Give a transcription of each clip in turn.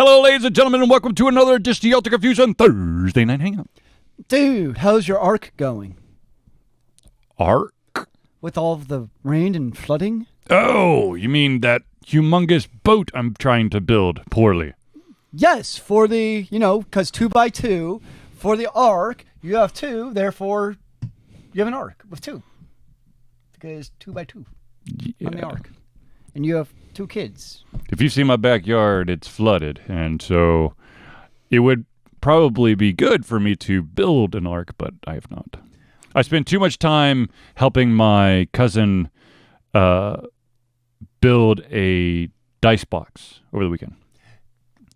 Hello, ladies and gentlemen, and welcome to another edition of the Alter Confusion Thursday Night Hangout. Dude, how's your arc going? Arc? With all of the rain and flooding? Oh, you mean that humongous boat I'm trying to build poorly? Yes, for the, because 2x2, for the arc, you have 2, therefore you have an arc with 2. Because 2x2 on the arc. And you have 2 kids. If you see my backyard, it's flooded, and so it would probably be good for me to build an arc, but I have not. I spent too much time helping my cousin build a dice box over the weekend.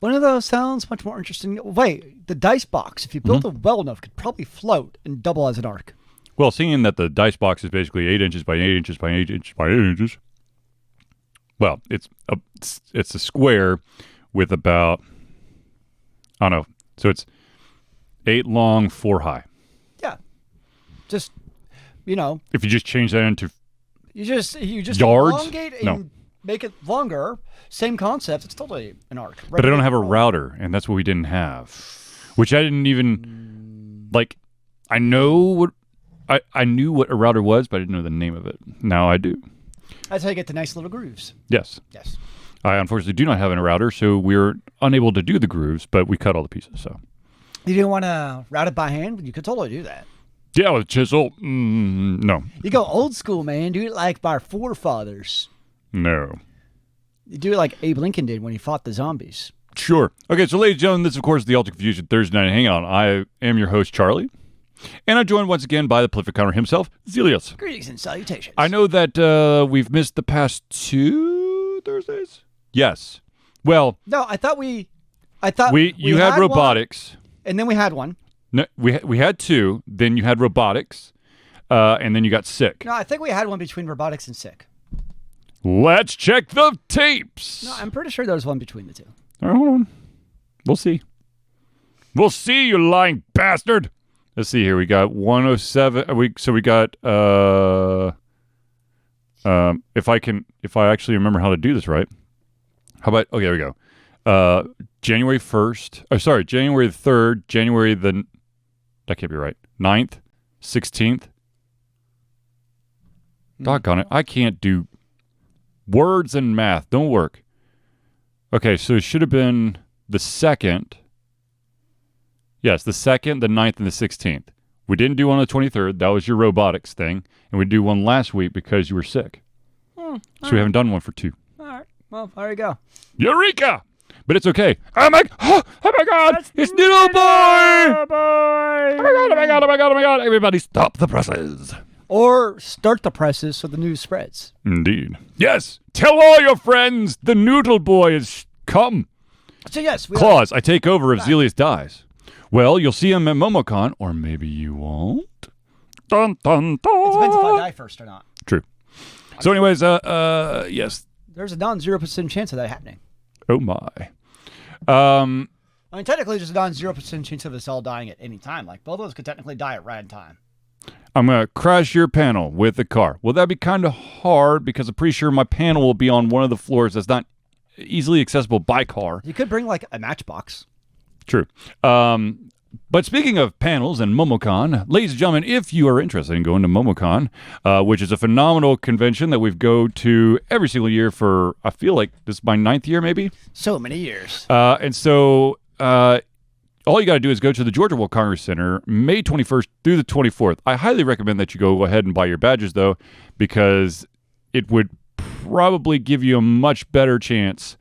One of those sounds much more interesting. Wait, the dice box, if you built it well enough, could probably float and double as an arc. Well, seeing that the dice box is basically 8 inches by 8 inches by 8 inches by 8 inches. Well, it's a square with about, I don't know. So it's 8 long, 4 high. Yeah. Just, If you just change that into You just yards? elongate and No. make it longer. Same concept. It's totally an arc. But I don't have a router, and that's what we didn't have. Which I didn't even, I knew what a router was, but I didn't know the name of it. Now I do. That's how you get the nice little grooves. Yes. Yes. I unfortunately do not have a router, so we're unable to do the grooves, but we cut all the pieces, so. You didn't want to route it by hand? You could totally do that. Yeah, with chisel. No. You go old school, man. Do it like our forefathers. No. You do it like Abe Lincoln did when he fought the zombies. Sure. Okay, so ladies and gentlemen, this, of course, is the Alter Confusion Thursday Night Hangout. I am your host, Charlie. And I'm joined once again by the prolific counter himself, Zealeus. Greetings and salutations. I know that we've missed the past 2 Thursdays. Yes. Well, No, I thought you had robotics. One, and then we had one. No, we had 2. Then you had robotics, and then you got sick. No, I think we had one between robotics and sick. Let's check the tapes. No, I'm pretty sure there was one between the 2. All right, hold on. We'll see. We'll see, you lying bastard. Let's see here. We got 107. We got if I actually remember how to do this right. How about, okay, there we go. January 1st. Oh, sorry, January the 3rd, that can't be right. 9th, 16th. Doggone it. I can't do words and math. Don't work. Okay, so it should have been the 2nd. Yes, the 2nd, the 9th, and the 16th. We didn't do one on the 23rd. That was your robotics thing. And we did one last week because you were sick. So we haven't done one for 2. All right. Well, there you go. Eureka! But it's okay. Oh my God! That's It's Noodle Boy! Boy! Oh my God! Everybody stop the presses. Or start the presses so the news spreads. Indeed. Yes! Tell all your friends the Noodle Boy has come. So yes, Claus, I take over if Zealeus dies. Well, you'll see him at MomoCon, or maybe you won't. Dun, dun, dun. It depends if I die first or not. True. So anyways, yes. There's a non-0% chance of that happening. Oh my. I mean, technically, there's a non-0% chance of us all dying at any time. Like, both of us could technically die at random time. I'm going to crash your panel with a car. Well, that'd be kind of hard because I'm pretty sure my panel will be on one of the floors that's not easily accessible by car. You could bring, like, a matchbox. True. But speaking of panels and MomoCon, ladies and gentlemen, if you are interested in going to MomoCon, which is a phenomenal convention that we go to every single year for, I feel like this is my 9th year maybe. So many years. And so all you got to do is go to the Georgia World Congress Center May 21st through the 24th. I highly recommend that you go ahead and buy your badges, though, because it would probably give you a much better chance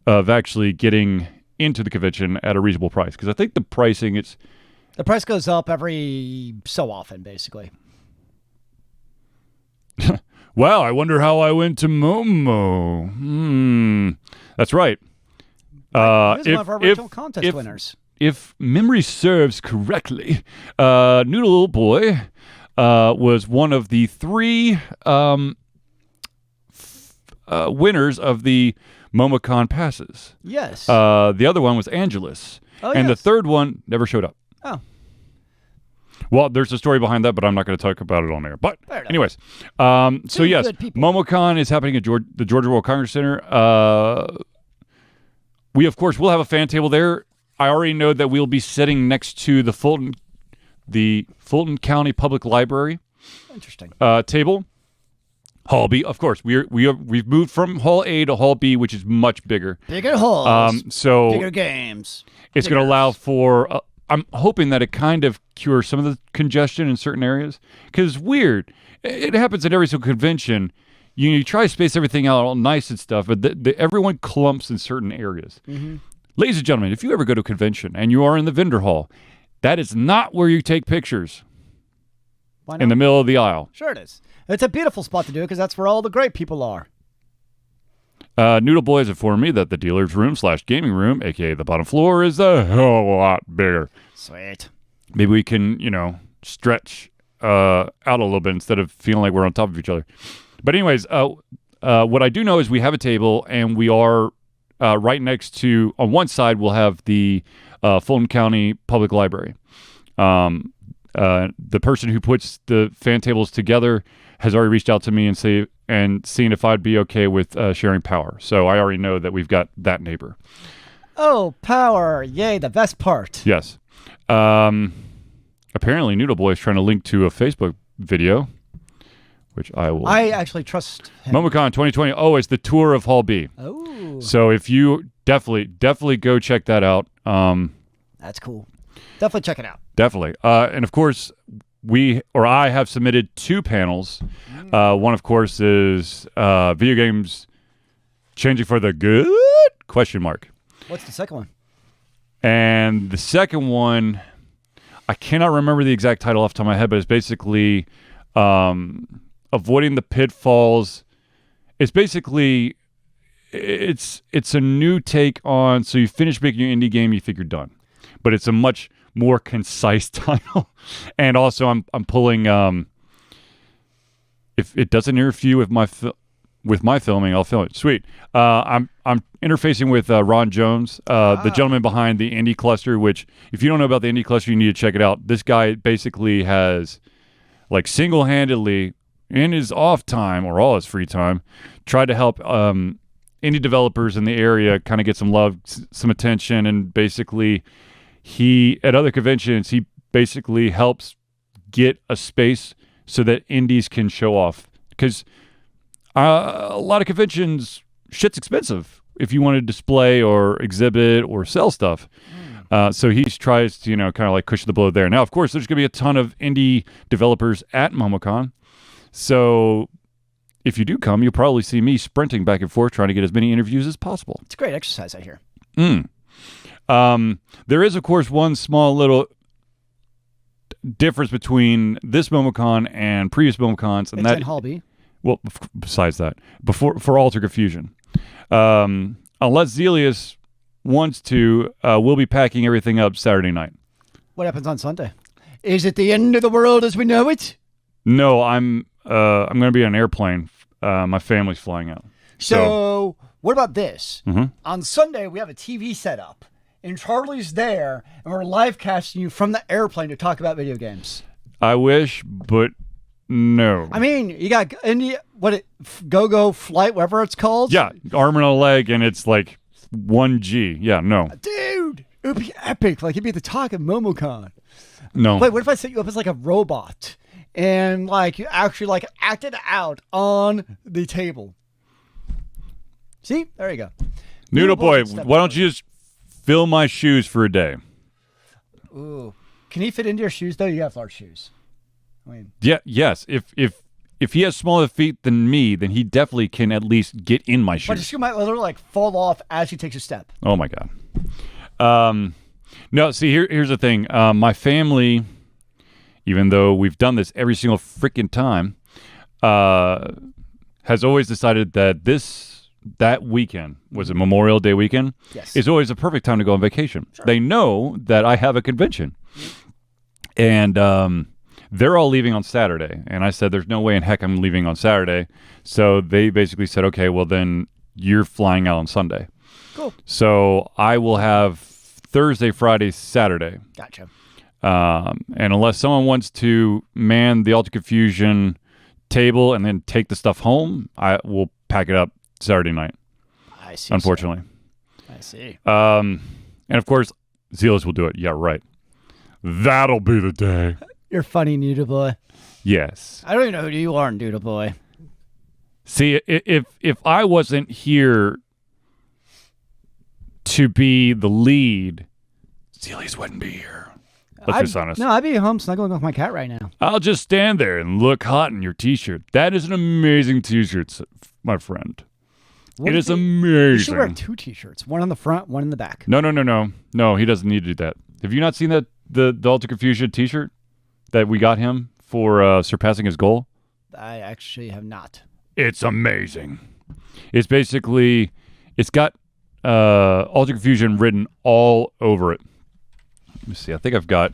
of actually getting into the convention at a reasonable price, because I think the pricing, the price goes up every so often, basically. Wow, I wonder how I went to Momo. That's right. He was one of our original contest winners. If memory serves correctly, Noodle Boy was one of the 3 winners of the MomoCon passes. Yes. The other one was Angelus. Oh, and yes. the third one never showed up. Oh. Well, there's a story behind that, but I'm not going to talk about it on air. But anyways, so yes, MomoCon is happening at the Georgia World Congress Center. we, of course, will have a fan table there. I already know that we'll be sitting next to the Fulton County Public Library. Interesting. Table. Hall B, of course. We've moved from Hall A to Hall B, which is much bigger. Bigger halls. So bigger games. It's going to allow for. I'm hoping that it kind of cures some of the congestion in certain areas, because it's weird. It happens at every single convention. You try to space everything out all nice and stuff, but everyone clumps in certain areas. Mm-hmm. Ladies and gentlemen, if you ever go to a convention and you are in the vendor hall, that is not where you take pictures. Why not? In the middle of the aisle. Sure it is. It's a beautiful spot to do it because that's where all the great people are. Noodle Boy has informed me that the dealer's room / gaming room, a.k.a. the bottom floor, is a hell of a lot bigger. Sweet. Maybe we can, stretch out a little bit instead of feeling like we're on top of each other. But anyways, what I do know is we have a table, and we are right next to, on one side, we'll have the Fulton County Public Library. The person who puts the fan tables together has already reached out to me and seen if I'd be okay with sharing power. So I already know that we've got that neighbor. Oh, power. Yay, the best part. Yes. Apparently, Noodle Boy is trying to link to a Facebook video, which I actually trust him. MomoCon 2020. Oh, it's the tour of Hall B. Oh. So if you definitely go check that out. That's cool. Definitely check it out. Definitely. And of course, I have submitted 2 panels. One, of course, is video games changing for the good? ? What's the second one? And the second one, I cannot remember the exact title off the top of my head, but it's basically avoiding the pitfalls. It's basically, it's a new take on, so you finish making your indie game, you think you're done. But it's a much more concise title. And also I'm pulling, if it doesn't interfere with my filming, I'll film it. Sweet. I'm interfacing with Ron Jones, the gentleman behind the Indie Cluster, which, if you don't know about the Indie Cluster, you need to check it out. This guy basically has, single-handedly, in his off time, or all his free time, tried to help indie developers in the area kind of get some love, some attention, and basically at other conventions, he basically helps get a space so that indies can show off. Because a lot of conventions, shit's expensive if you want to display or exhibit or sell stuff. So he tries to, kind of cushion the blow there. Now, of course, there's going to be a ton of indie developers at MomoCon. So if you do come, you'll probably see me sprinting back and forth trying to get as many interviews as possible. It's a great exercise, I hear. There is, of course, one small little difference between this MomoCon and previous MomoCons, and that Hall B. Well, besides that, for Altered Confusion, unless Zealeus wants to, we'll be packing everything up Saturday night. What happens on Sunday? Is it the end of the world as we know it? No, I'm going to be on an airplane. My family's flying out. So what about this? Mm-hmm. On Sunday, we have a TV set up, and Charlie's there, and we're live casting you from the airplane to talk about video games. I wish, but no. I mean, you got Go-Go Flight, whatever it's called. Yeah, arm and a leg, and it's 1G. Yeah, no. Dude, it would be epic. It'd be the talk of MomoCon. No. Wait, what if I set you up as a robot? And you actually acted out on the table. See? There you go. Noodle Boy, why don't you just fill my shoes for a day? Ooh. Can he fit into your shoes though? You have large shoes. Yes. If he has smaller feet than me, then he definitely can at least get in my shoes. But his shoe might literally fall off as he takes a step. Oh my God. No, see, here's the thing. My family, even though we've done this every single freaking time, has always decided that weekend, was it Memorial Day weekend? Yes. Is always a perfect time to go on vacation. Sure. They know that I have a convention. And they're all leaving on Saturday. And I said, there's no way in heck I'm leaving on Saturday. So they basically said, okay, well then you're flying out on Sunday. Cool. So I will have Thursday, Friday, Saturday. Gotcha. And unless someone wants to man the Altered Confusion table and then take the stuff home, I will pack it up Saturday night. I see. Unfortunately. I I see. And of course, Zealeus will do it. Yeah, right. That'll be the day. You're funny, Noodle Boy. Yes. I don't even know who you are, Noodle Boy. See, if I wasn't here to be the lead, Zealeus wouldn't be here. Let's be honest. No, I'd be home snuggling with my cat right now. I'll just stand there and look hot in your t-shirt. That is an amazing t-shirt, my friend. It is amazing. You should wear 2 t-shirts. One on the front, one in the back. No. No, he doesn't need to do that. Have you not seen that the Altered Confusion t-shirt that we got him for surpassing his goal? I actually have not. It's amazing. It's basically, it's got Altered Confusion written all over it. Let me see. I think I've got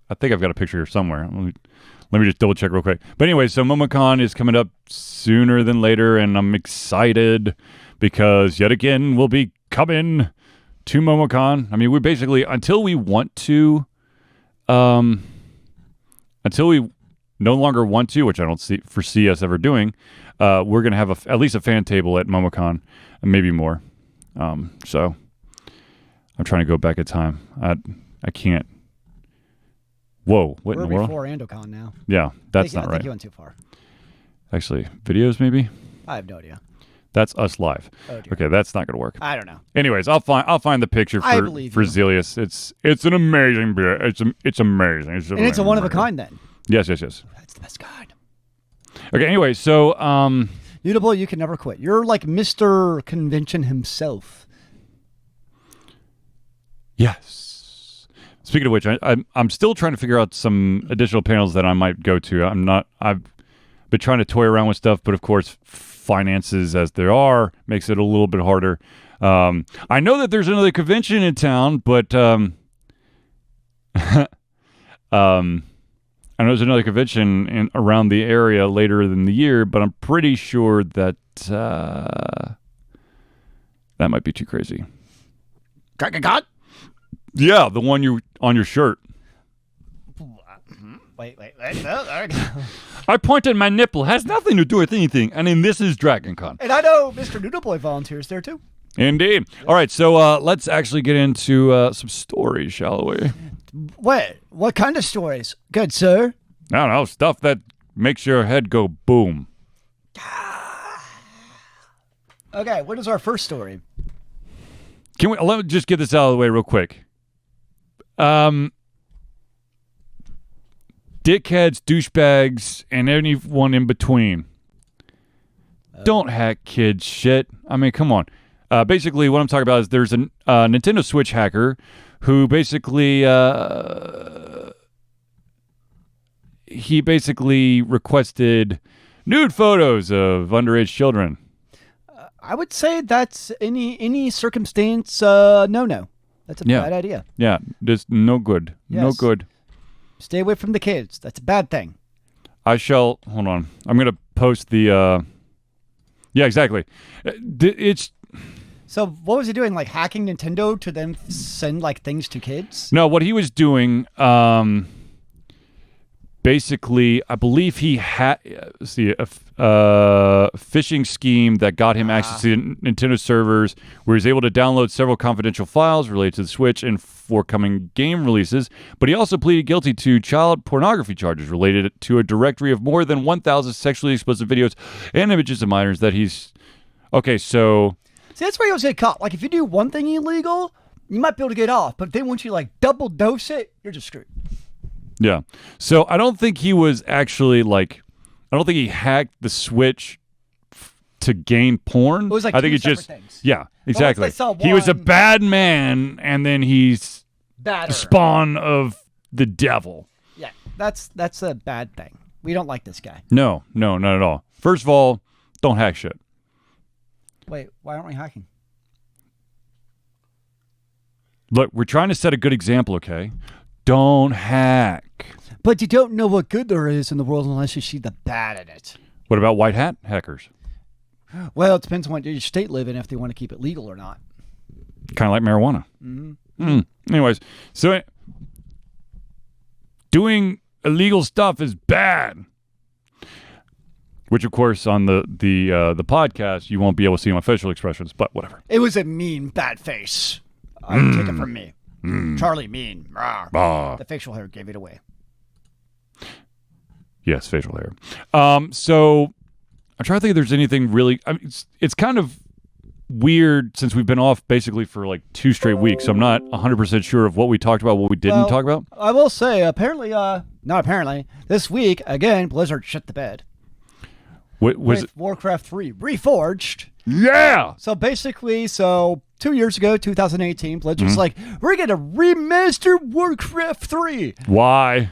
a picture here somewhere. Let me just double check real quick. But anyway, so MomoCon is coming up sooner than later, and I'm excited because yet again we'll be coming to MomoCon. I mean, we basically until we no longer want to, which I don't foresee us ever doing. We're gonna have at least a fan table at MomoCon, and maybe more. So I'm trying to go back in time. I can't. Whoa! What in the world? We're before Andocon now. Yeah, that's not I right. think you went too far. Actually, videos maybe. I have no idea. That's us live. Oh, dear. Okay, that's not gonna work. I don't know. Anyways, I'll find the picture for Zealeus. It's an amazing beer. It's amazing. And it's a one of a kind then. Yes. That's the best kind. Okay. Anyway, so Noodle Boy, you can never quit. You're like Mr. Convention himself. Yes. Speaking of which, I'm still trying to figure out some additional panels that I might go to. I've been trying to toy around with stuff, but of course, finances as there are makes it a little bit harder. I know that there's another convention in town, but I know there's another convention around the area later in the year, but I'm pretty sure that that might be too crazy. God? Yeah, the one you on your shirt. Wait. No, I pointed my nipple. Has nothing to do with anything. I mean, this is DragonCon. and I know Mr. Noodle Boy volunteers there too. Indeed. All right, so let's actually get into some stories, shall we? Wait, what kind of stories? Good, sir. I don't know, stuff that makes your head go boom. Okay, what is our first story? Let me just get this out of the way real quick. Dickheads, douchebags, and anyone in between. Don't hack kids shit. I mean, come on. Basically, what I'm talking about is there's a Nintendo Switch hacker who basically he basically requested nude photos of underage children. I would say that's any circumstance no. That's a bad idea. Yeah, just no good. Yes. No good. Stay away from the kids. That's a bad thing. Hold on. I'm going to post the yeah, exactly. It's So what was he doing? Like hacking Nintendo to then send like things to kids? No, what he was doing basically, I believe he had a phishing scheme that got him access to Nintendo servers, where he's able to download several confidential files related to the Switch and forthcoming game releases. But he also pleaded guilty to child pornography charges related to a directory of more than 1,000 sexually explicit videos and images of minors that he's. Okay, so. See, that's where you always get caught. Like if you do one thing illegal, you might be able to get off. But then once you like double dose it, you're just screwed. Yeah. So I don't think he was actually I don't think he hacked the Switch to gain porn. It was like I think two it's just things. Yeah, exactly. One, he was a bad man, and then he's Badder. the spawn of the devil. Yeah, that's a bad thing. We don't like this guy. No, not at all. First of all, don't hack shit. Wait, why aren't we hacking? Look, we're trying to set a good example, okay? Don't hack. But you don't know what good there is in the world unless you see the bad in it. What about white hat hackers? Well, it depends on what your state live in if they want to keep it legal or not. Kind of like marijuana. Mm-hmm. Anyways, so doing illegal stuff is bad. Which, of course, on the podcast, you won't be able to see my facial expressions, but whatever. It was a mean, bad face. Take it from me. Charlie, mean. The facial hair gave it away. Yes, facial hair. So I'm trying to think if there's anything really... I mean, it's kind of weird since we've been off basically for like 2 straight weeks. So I'm not 100% sure of what we talked about, what we didn't talk about. I will say, apparently, not apparently, this week, again, Blizzard shit the bed. What was it? Warcraft 3 Reforged. Yeah! So basically, 2 years ago, 2018, Blizzard was like, we're going to remaster Warcraft 3. Why?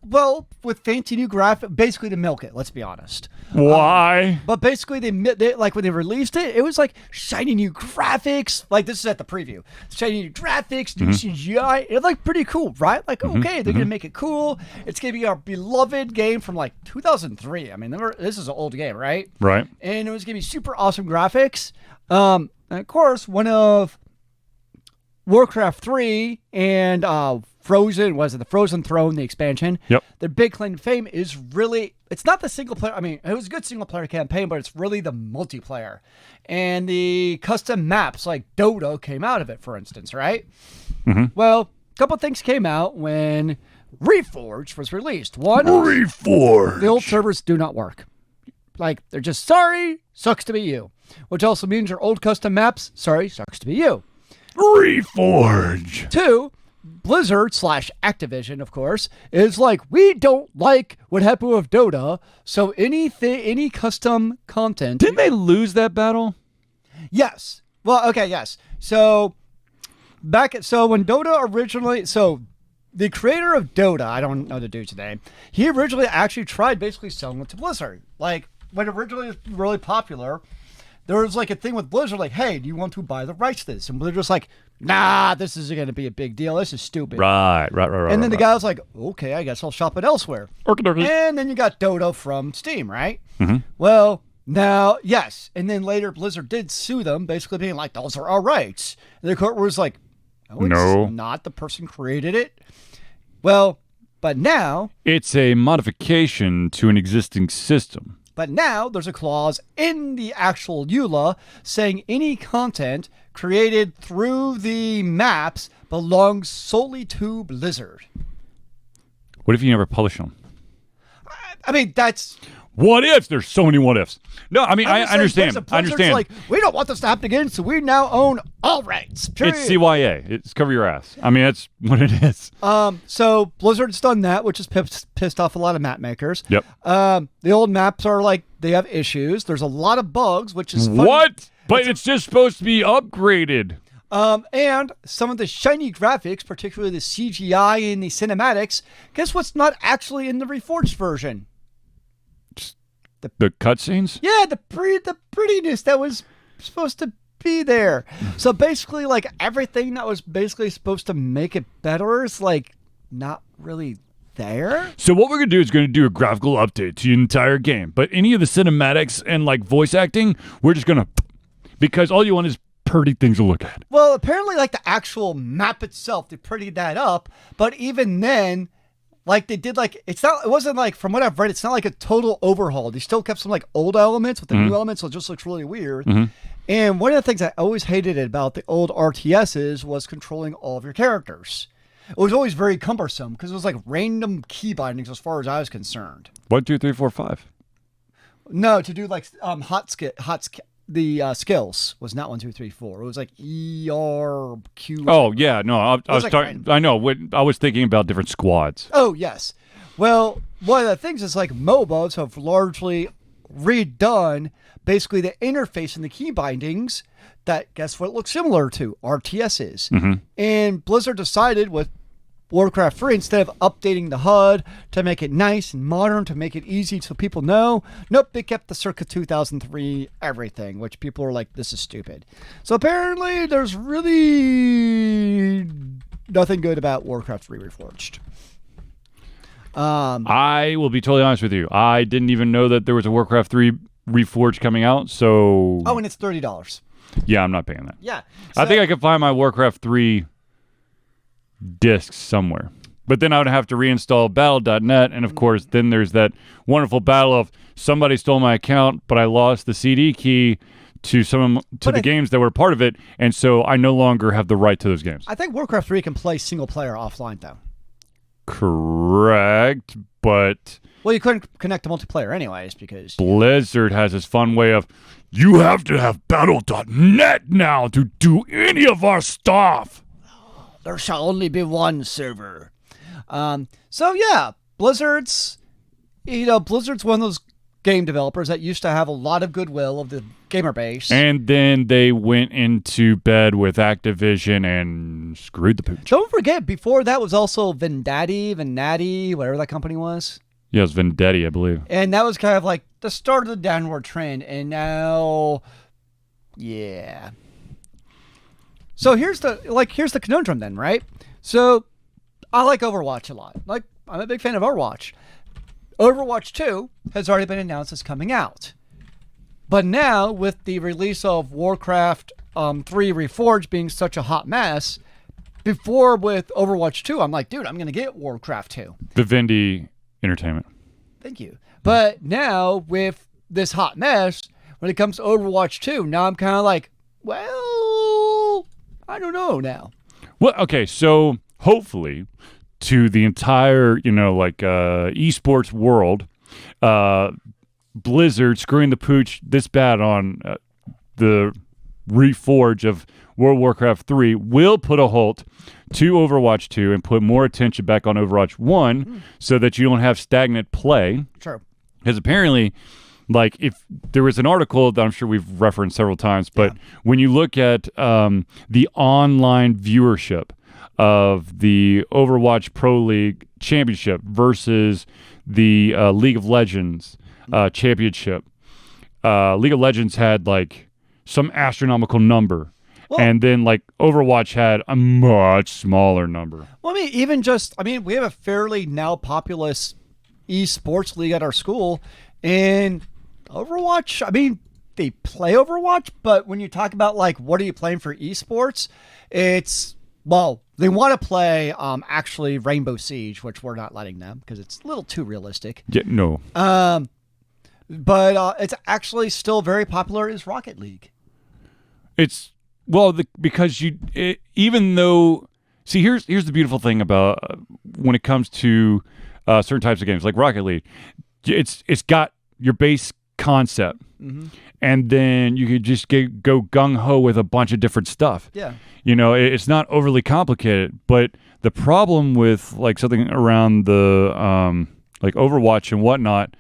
Well, with fancy new graphics, basically to milk it, let's be honest. Why? But basically, they like when they released it, it was like shiny new graphics. Like this is at the preview. Shiny new graphics, new CGI. It looked pretty cool, right? Like, okay, they're going to make it cool. It's going to be our beloved game from like 2003. I mean, this is an old game, right? Right. And it was going to be super awesome graphics. And of course, one of Warcraft 3 and the Frozen Throne, the expansion. Yep. Their big claim to fame is really, it's not the single player. I mean, it was a good single player campaign, but it's really the multiplayer. And the custom maps like Dota came out of it, for instance, right? Well, a couple things came out when Reforged was released. One, Reforged. the old servers do not work. Like, they're just sorry, sucks to be you. Which also means your old custom maps, sorry, sucks to be you. Reforge. 2, Blizzard / Activision, of course, is like, we don't like what happened with Dota, so any custom content... Didn't they lose that battle? Yes. Well, okay, yes. So when Dota originally... So the creator of Dota, I don't know the dude's name, he originally actually tried basically selling it to Blizzard. Like, when originally it was really popular... There was like a thing with Blizzard, like, hey, do you want to buy the rights to this? And Blizzard's like, nah, this isn't going to be a big deal. This is stupid. Right. And then the guy was like, okay, I guess I'll shop it elsewhere. Okay. And then you got Dota from Steam, right? Well, now, yes. And then later Blizzard did sue them, basically being like, those are our rights. And the court was like, no, it's not. The person created it. Well, but now... It's a modification to an existing system. But now there's a clause in the actual EULA saying any content created through the maps belongs solely to Blizzard. What if you never publish them? I mean, that's... What ifs? There's so many what ifs. No, I mean, I understand. I Blizzard's understand. like, we don't want this to happen again, so we now own all rights. Period. It's CYA. It's cover your ass. I mean, that's what it is. So Blizzard's done that, which has pissed off a lot of map makers. Yep. The old maps are like, they have issues. There's a lot of bugs, which is funny. What? But it's just supposed to be upgraded. And some of the shiny graphics, particularly the CGI and the cinematics, guess what's not actually in the Reforged version? The cutscenes? Yeah, the prettiness that was supposed to be there. So basically, like, everything that was basically supposed to make it better is, like, not really there. So what we're going to do is going to do a graphical update to the entire game. But any of the cinematics and, like, voice acting, we're just going to... Because all you want is pretty things to look at. Well, apparently, like, the actual map itself, they prettied that up. But even then... Like, they did, like, it wasn't like, from what I've read, it's not like a total overhaul. They still kept some, like, old elements with the new elements, so it just looks really weird. And one of the things I always hated about the old RTSs was controlling all of your characters. It was always very cumbersome, because it was, like, random key bindings as far as I was concerned. 1, 2, 3, 4, 5. No, to do, like, the skills was not 1, 2, 3, 4. It was like ERQ. Oh yeah, no, I was like talking. I know. I was thinking about different squads. Oh yes. Well, one of the things is like MOBAs have largely redone basically the interface and the key bindings that guess what it looks similar to RTSs. And Blizzard decided with Warcraft 3, instead of updating the HUD to make it nice and modern, to make it easy so people know, nope, they kept the circa 2003 everything, which people are like, this is stupid. So apparently there's really nothing good about Warcraft 3 Reforged. I will be totally honest with you. I didn't even know that there was a Warcraft 3 Reforged coming out, so... Oh, and it's $30. Yeah, I'm not paying that. Yeah. I think I could find my Warcraft 3 discs somewhere. But then I would have to reinstall battle.net, and of course, then there's that wonderful battle of somebody stole my account, but I lost the CD key to the games that were part of it, and so I no longer have the right to those games. I think Warcraft 3 can play single player offline, though. Correct, but... Well, you couldn't connect to multiplayer anyways, because... Blizzard has this fun way of, you have to have battle.net now to do any of our stuff. There shall only be one server. So yeah, Blizzard's one of those game developers that used to have a lot of goodwill of the gamer base. And then they went into bed with Activision and screwed the pooch. Don't forget, before that was also Vendetti, whatever that company was. Yeah, it was Vendetti, I believe. And that was kind of like the start of the downward trend. And now, yeah. So here's the conundrum then, right? So I like Overwatch a lot. Like, I'm a big fan of Overwatch. Overwatch 2 has already been announced as coming out. But now, with the release of Warcraft 3 Reforged being such a hot mess, before with Overwatch 2, I'm like, dude, I'm going to get Warcraft 2. Vivendi Entertainment. Thank you. But now, with this hot mess, when it comes to Overwatch 2, now I'm kind of like, well, I don't know now. Well, okay, so hopefully to the entire, eSports world, Blizzard screwing the pooch this bad on the Reforge of World of Warcraft 3 will put a halt to Overwatch 2 and put more attention back on Overwatch 1 so that you don't have stagnant play. Sure. Because apparently, if there was an article that I'm sure we've referenced several times, but when you look at the online viewership of the Overwatch Pro League Championship versus the League of Legends Championship, League of Legends had some astronomical number. Well, and then Overwatch had a much smaller number. Well, we have a fairly now populous eSports league at our school, and Overwatch, they play Overwatch, but when you talk about what are you playing for eSports, they want to play actually Rainbow Siege, which we're not letting them because it's a little too realistic. Yeah, no. But it's actually still very popular is Rocket League. It's because even though here's the beautiful thing about when it comes to certain types of games like Rocket League, it's got your base concept, and then you could just go gung ho with a bunch of different stuff. Yeah, it's not overly complicated. But the problem with something around the Overwatch and whatnot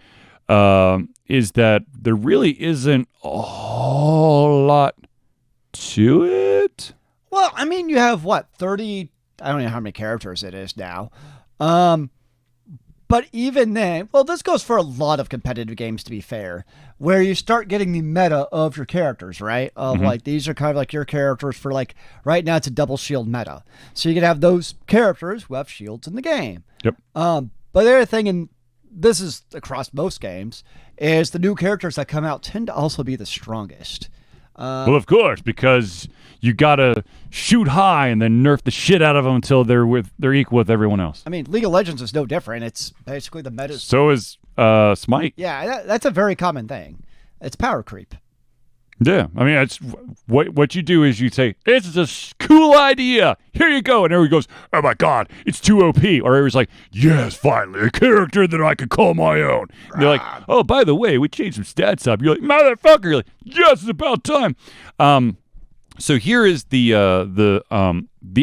is that there really isn't a whole lot to it. Well, you have 30, I don't know how many characters it is now. But even then, this goes for a lot of competitive games, to be fair, where you start getting the meta of your characters, right? Of these are kind of your characters for right now it's a double shield meta. So you can have those characters who have shields in the game. Yep. But the other thing, and this is across most games, is the new characters that come out tend to also be the strongest. Well, of course, because you gotta shoot high and then nerf the shit out of them until they're equal with everyone else. League of Legends is no different. It's basically the meta. So is Smite. Yeah, that's a very common thing. It's power creep. Yeah, it's what you do is you say, it's a cool idea. Here you go, and everyone goes, oh my god, it's too OP. Or everyone's like, yes, finally, a character that I can call my own. And they're like, oh, by the way, we changed some stats up. You're like, motherfucker. You're like, yes, it's about time. So here is the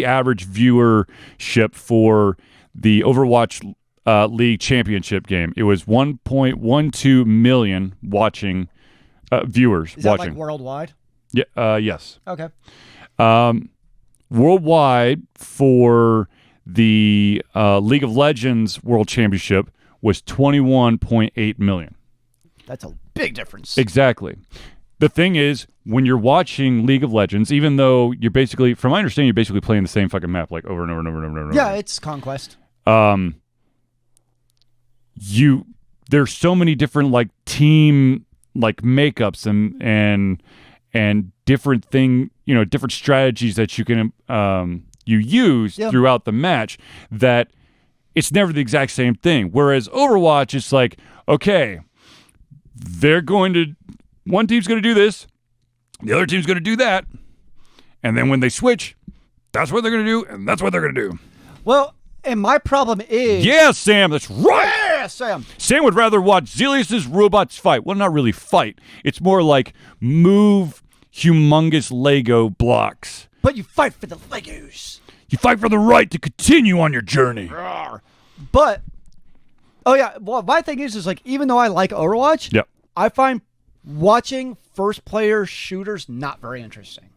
average viewership for the Overwatch League Championship game. It was 1.12 million viewers Is that watching. Worldwide? Yeah. Yes. Okay. Worldwide for the League of Legends World Championship was 21.8 million. That's a big difference. Exactly. The thing is, when you're watching League of Legends, even though you're basically, from my understanding, you're basically playing the same fucking map over and over and over and over. Yeah, it's Conquest. There's so many different team makeups and different different strategies that you can you use throughout the match that it's never the exact same thing. Whereas Overwatch, it's like, okay, one team's going to do this, the other team's going to do that, and then when they switch, that's what they're going to do, and that's what they're going to do. Well, and my problem is... Yeah, Sam, that's right! Yeah, Sam! Sam would rather watch Zealeus' robots fight. Well, not really fight. It's more like move humongous Lego blocks. But you fight for the Legos. You fight for the right to continue on your journey. But, oh yeah, well, my thing is like, even though I like Overwatch, Yep. I find watching first-player shooters not very interesting.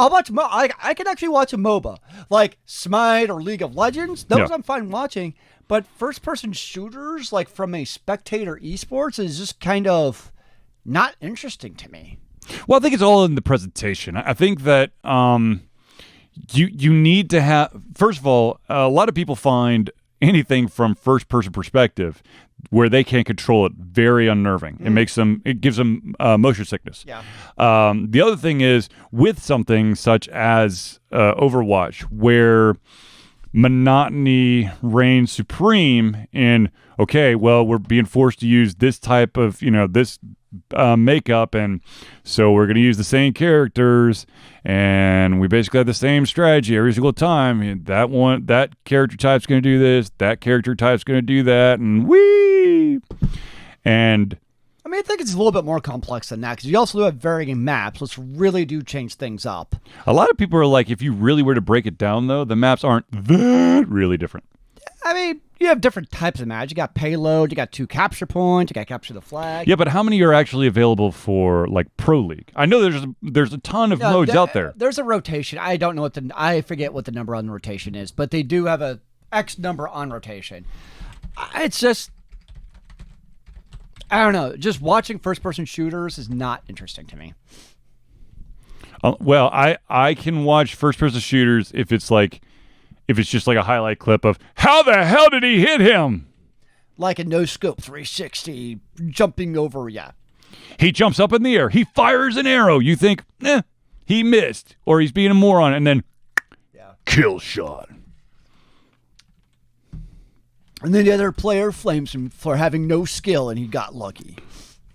I'll watch. I can actually watch a MOBA like Smite or League of Legends. Those I'm fine watching. But first-person shooters, like from a spectator eSports, is just kind of not interesting to me. Well, I think it's all in the presentation. I think that you need to have. First of all, a lot of people find anything from first-person perspective where they can't control it very unnerving. It gives them motion sickness. Yeah. The other thing is with something such as Overwatch, where monotony reigns supreme in, okay, well, we're being forced to use this type of, this makeup, and so we're going to use the same characters, and we basically have the same strategy every single time. That character type's going to do this, that character type's going to do that, and and I mean, I think it's a little bit more complex than that, because you also do have varying maps, which really do change things up. A lot of people are like, if you really were to break it down, though, the maps aren't that really different. I mean, you have different types of maps. You got payload, you got 2 capture points, you got capture the flag. Yeah, but how many are actually available for like Pro League? I know there's a ton of modes out there. There's a rotation. I don't know I forget what the number on the rotation is, but they do have a X number on rotation. It's just, I don't know. Just watching first-person shooters is not interesting to me. Well, I can watch first-person shooters if it's just like a highlight clip of how the hell did he hit him? Like a no-scope 360 jumping over, yeah. He jumps up in the air. He fires an arrow. You think, he missed, or he's being a moron, and then kill shot. And then the other player flames him for having no skill, and he got lucky.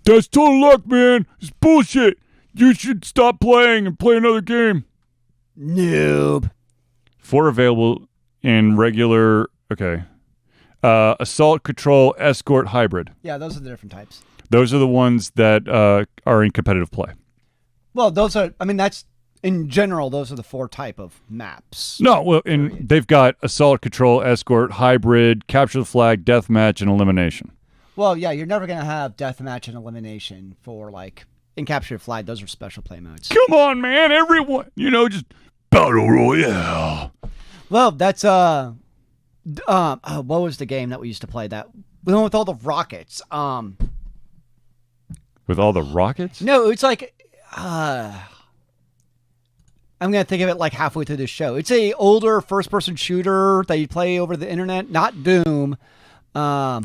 That's total luck, man. It's bullshit. You should stop playing and play another game. Noob. 4 available in regular, assault, control, escort, hybrid. Yeah, those are the different types. Those are the ones that are in competitive play. Well, that's, in general, those are the 4 type of maps. No, well, they've got assault, control, escort, hybrid, capture the flag, deathmatch, and elimination. Well, yeah, you're never going to have deathmatch and elimination for, in capture the flag. Those are special play modes. Come on, man, everyone. Just Battle Royale. Well, that's, what was the game that we used to play? The one with all the rockets. With all the rockets? No, it's like, I'm going to think of it like halfway through this show. It's a older first-person shooter that you play over the internet, not Doom.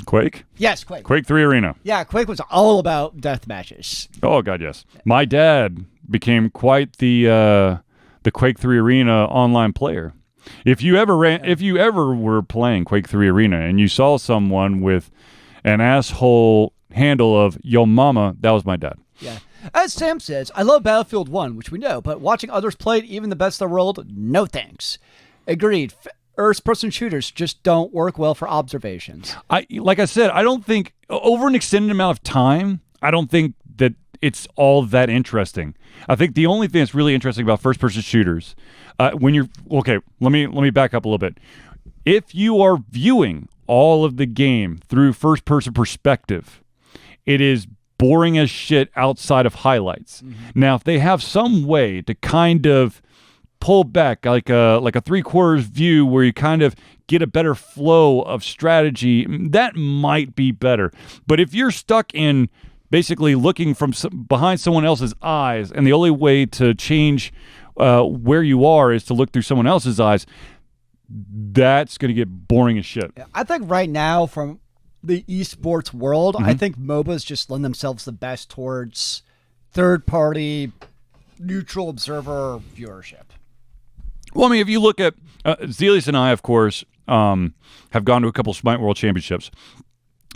Quake? Yes, Quake. Quake 3 Arena. Yeah, Quake was all about death matches. Oh, God, yes. My dad became quite the Quake 3 Arena online player. If you ever were playing Quake 3 Arena and you saw someone with an asshole handle of Yo Mama, that was my dad. Yeah. As Sam says, I love Battlefield 1, which we know, but watching others play it, even the best in the world, no thanks. Agreed. First-person shooters just don't work well for observations. Like I said, I don't think, over an extended amount of time, I don't think that it's all that interesting. I think the only thing that's really interesting about first-person shooters, let me back up a little bit. If you are viewing all of the game through first-person perspective, it is boring as shit outside of highlights. Mm-hmm. Now, if they have some way to kind of pull back like a 3/4 view where you kind of get a better flow of strategy, that might be better. But if you're stuck in basically looking from behind someone else's eyes, and the only way to change where you are is to look through someone else's eyes, that's going to get boring as shit. I think right now, from the esports world, I think MOBAs just lend themselves the best towards third-party, neutral observer viewership. Well, I mean, if you look at Zealeus and I, of course, have gone to a couple Smite World Championships,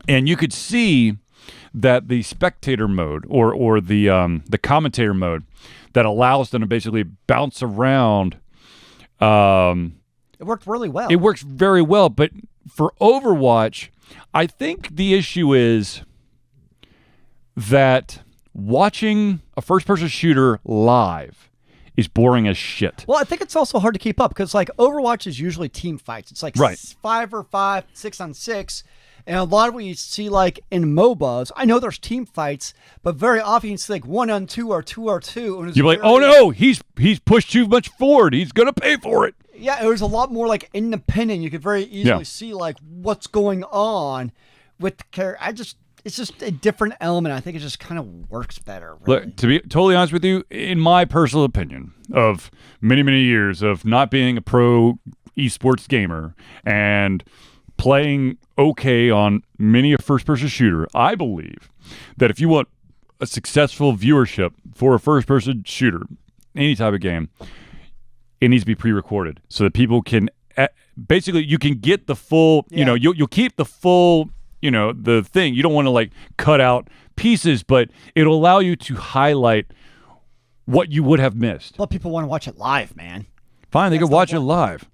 and you could see that the spectator mode or the commentator mode that allows them to basically bounce around. It worked really well. It works very well, but for Overwatch, I think the issue is that watching a first-person shooter live is boring as shit. Well, I think it's also hard to keep up because, like, Overwatch is usually team fights. It's like 5v5, 6-on-6. And a lot of what you see, like, in MOBAs, I know there's team fights, but very often you see, like, 1-on-2 or 2-on-2. And you're like, oh, no, he's pushed too much forward. He's going to pay for it. Yeah, it was a lot more, like, independent. You could very easily see, like, what's going on with the character. It's just a different element. I think it just kind of works better. Really. Look, to be totally honest with you, in my personal opinion of many, many years of not being a pro eSports gamer and playing okay on many a first-person shooter, I believe that if you want a successful viewership for a first-person shooter, any type of game, it needs to be pre-recorded so that people can basically you can get the full. You know, you'll keep the full. You know, the thing. You don't want to like cut out pieces, but it'll allow you to highlight what you would have missed. Well, people want to watch it live, man. Fine, they can watch it live.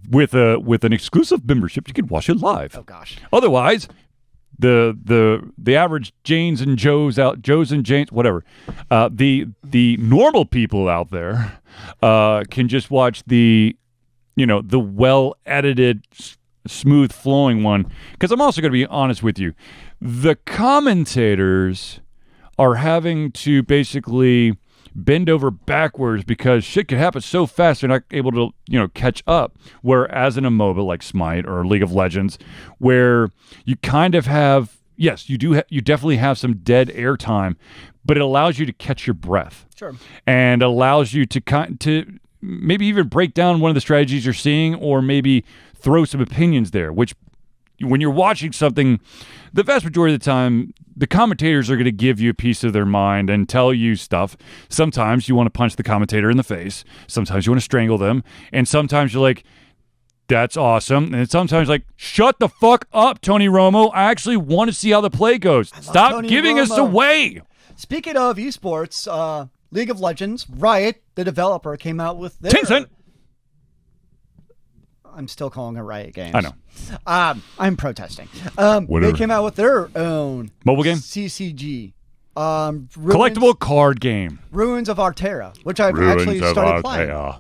With an exclusive membership, you can watch it live. Oh gosh. Otherwise, the average Janes and Joes and Janes, whatever, the normal people out there can just watch the well edited, smooth flowing one. Because I'm also going to be honest with you, the commentators are having to basically bend over backwards because shit can happen so fast they're not able to catch up. Whereas in a MOBA like Smite or League of Legends, where you kind of have, yes, you definitely have some dead air time, but it allows you to catch your breath. Sure. And allows you to maybe even break down one of the strategies you're seeing, or maybe throw some opinions there, which when you're watching something, the vast majority of the time, the commentators are going to give you a piece of their mind and tell you stuff. Sometimes you want to punch the commentator in the face. Sometimes you want to strangle them. And sometimes you're like, that's awesome. And sometimes like, shut the fuck up, Tony Romo. I actually want to see how the play goes. Stop Tony giving Romo. us away. Speaking of esports, League of Legends, Riot, the developer, came out with their... Tencent. I'm still calling it Riot Games. I know. I'm protesting. They came out with their own mobile game, CCG, collectible card game, Ruins of Altera, which I've actually started playing.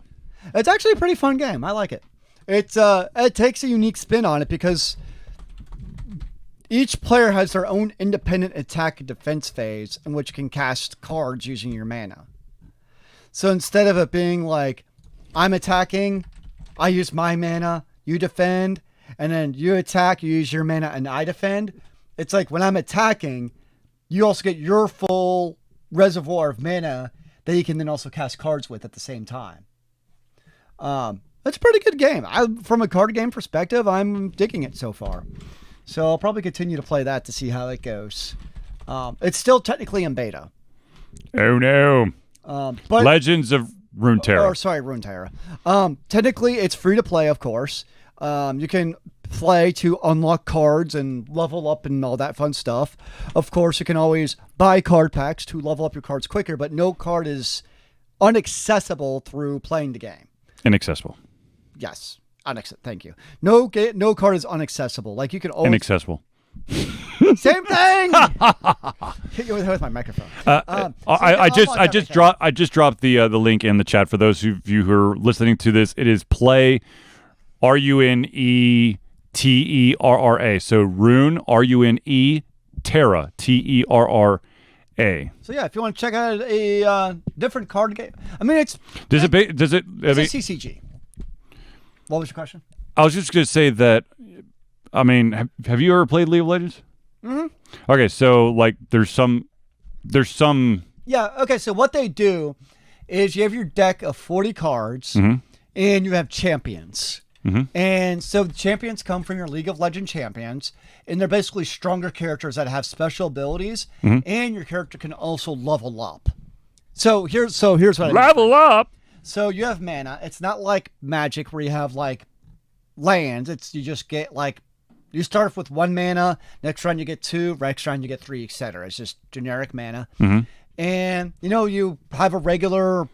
It's actually a pretty fun game. I like it. It takes a unique spin on it because each player has their own independent attack and defense phase in which you can cast cards using your mana. So instead of it being like, I'm attacking, I use my mana, you defend, and then you attack, you use your mana, and I defend. It's like when I'm attacking, you also get your full reservoir of mana that you can then also cast cards with at the same time. It's a pretty good game. From a card game perspective, I'm digging it so far. So I'll probably continue to play that to see how it goes. It's still technically in beta. Oh no. But Legends of Runeterra. Runeterra. Technically, it's free to play, of course. You can play to unlock cards and level up and all that fun stuff. Of course, you can always buy card packs to level up your cards quicker, but no card is unaccessible through playing the game. Inaccessible. Yes. Thank you. No card is unaccessible. Like you can always... Inaccessible. Same thing. Hit you with my microphone. I just dropped the link in the chat for those of you who are listening to this. It is play RUNETERRA. So Rune RUNE Terra TERRA. So yeah, if you want to check out a different card game, I mean it's a CCG. What was your question? I was just going to say that. I mean, have you ever played League of Legends? Mm-hmm. Okay, so like there's some. Yeah. Okay. So what they do is you have your deck of 40 cards, mm-hmm. and you have champions. Mm-hmm. And so the champions come from your League of Legends champions, and they're basically stronger characters that have special abilities, mm-hmm. and your character can also level up. So here's what I level up. So you have mana. It's not like Magic where you have like lands. You just get like, you start off with 1 mana. Next round you get 2. Next round you get 3, etc. It's just generic mana. Mm-hmm. And you have a regular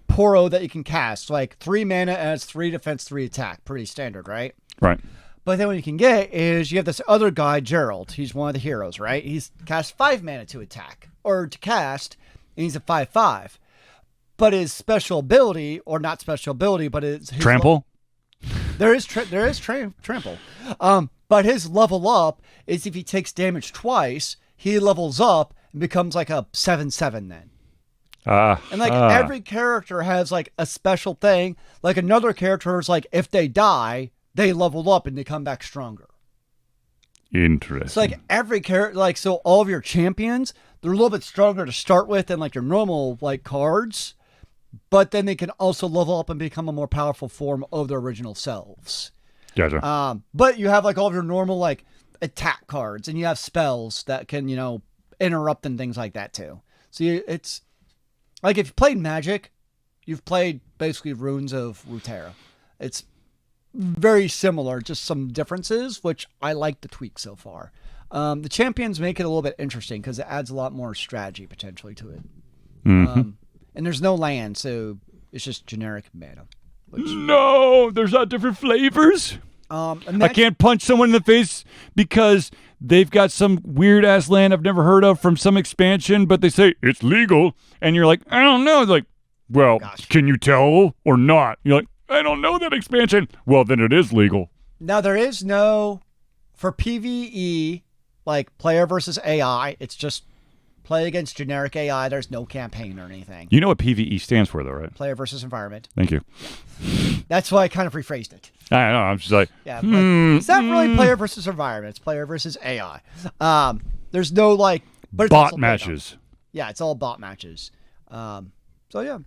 Poro that you can cast. Like 3 mana adds 3 defense, 3 attack. Pretty standard, right? Right. But then what you can get is you have this other guy, Gerald. He's one of the heroes, right? He's cast 5 mana to attack or to cast, and he's a 5/5. But his special ability, or not special ability, but his Trample. There is trample. But his level up is if he takes damage twice, he levels up and becomes like a 7/7 then. And like every character has like a special thing. Like another character is like, if they die, they level up and they come back stronger. Interesting. So like every character, like, so all of your champions, they're a little bit stronger to start with than like your normal like cards, but then they can also level up and become a more powerful form of their original selves. Gotcha. But you have like all of your normal like attack cards, and you have spells that can, interrupt and things like that too. So it's like, if you played Magic, you've played basically Runes of Runeterra. It's very similar, just some differences, which I like the tweak so far. The champions make it a little bit interesting because it adds a lot more strategy potentially to it. Mm-hmm. And there's no land, so it's just generic mana. No, there's not different flavors. I can't punch someone in the face because they've got some weird ass land I've never heard of from some expansion, but they say it's legal, and you're like, I don't know. It's like, well, can you tell or not? You're like, I don't know that expansion. Well, then it is legal. Now, there is no, for PvE, like player versus AI, it's just play against generic AI. There's no campaign or anything. You know what PvE stands for, though, right? Player versus environment. Thank you. Yeah. That's why I kind of rephrased it. I know. I'm just like, it's not really player versus environment. It's player versus AI. There's no like, but it's bot matches. Yeah, it's all bot matches. So yeah.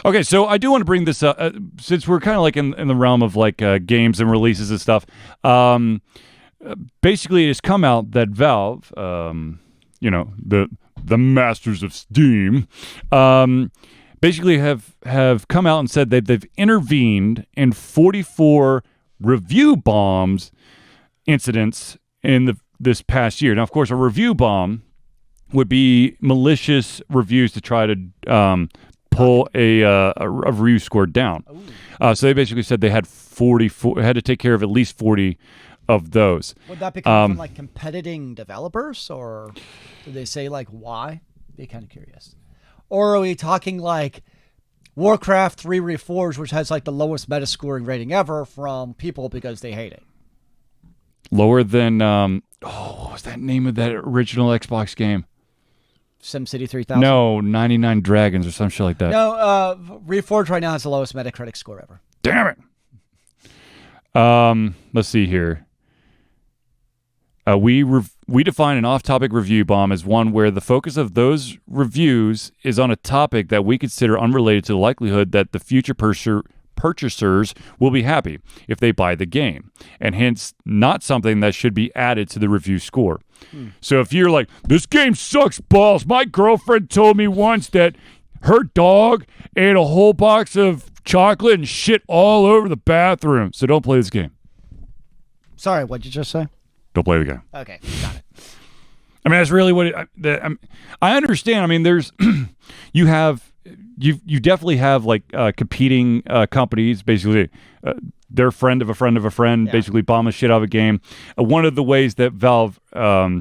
Okay, so I do want to bring this up since we're kind of like in the realm of like games and releases and stuff. Basically, it has come out that Valve, the masters of Steam, basically have come out and said that they've intervened in 44 review bombs incidents in this past year. Now, of course, a review bomb would be malicious reviews to try to pull a review score down. So they basically said they had had to take care of at least 40 of those. Would that become from like competing developers, or did they say like why? Be kind of curious. Or are we talking like Warcraft 3 Reforged, which has like the lowest Metascoring rating ever from people because they hate it? Lower than what was that name of that original Xbox game? SimCity 3000? No, 99 Dragons or some shit like that. No, Reforged right now has the lowest Metacritic score ever. Damn it. Let's see here. We define an off-topic review bomb as one where the focus of those reviews is on a topic that we consider unrelated to the likelihood that the future purchasers will be happy if they buy the game, and hence not something that should be added to the review score. So if you're like, this game sucks balls, my girlfriend told me once that her dog ate a whole box of chocolate and shit all over the bathroom, so don't play this game. Sorry, what'd you just say? Don't play the game. Okay, got it. I mean, that's really what I understand. I mean, there's you definitely have like competing companies, basically their friend of a friend of a friend, basically bomb the shit out of a game. One of the ways that Valve try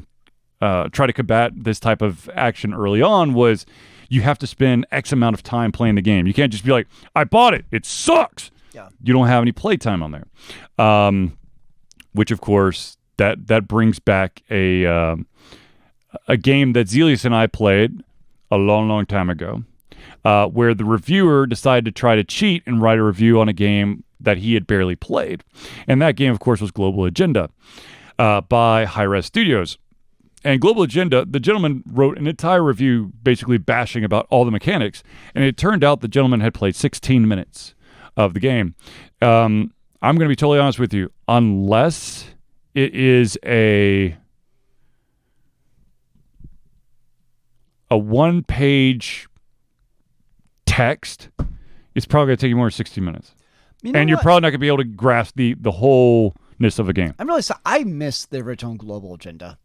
to combat this type of action early on was you have to spend X amount of time playing the game. You can't just be like, I bought it, it sucks. Yeah. You don't have any play time on there, which of course that brings back a game that Zealeus and I played a long, long time ago, where the reviewer decided to try to cheat and write a review on a game that he had barely played. And that game, of course, was Global Agenda by Hi-Res Studios. And Global Agenda, the gentleman wrote an entire review basically bashing about all the mechanics, and it turned out the gentleman had played 16 minutes of the game. I'm going to be totally honest with you. Unless it is a one-page text, it's probably going to take you more than 60 minutes. and you're probably not going to be able to grasp the wholeness of a game. I'm really sorry. I missed the original Global Agenda.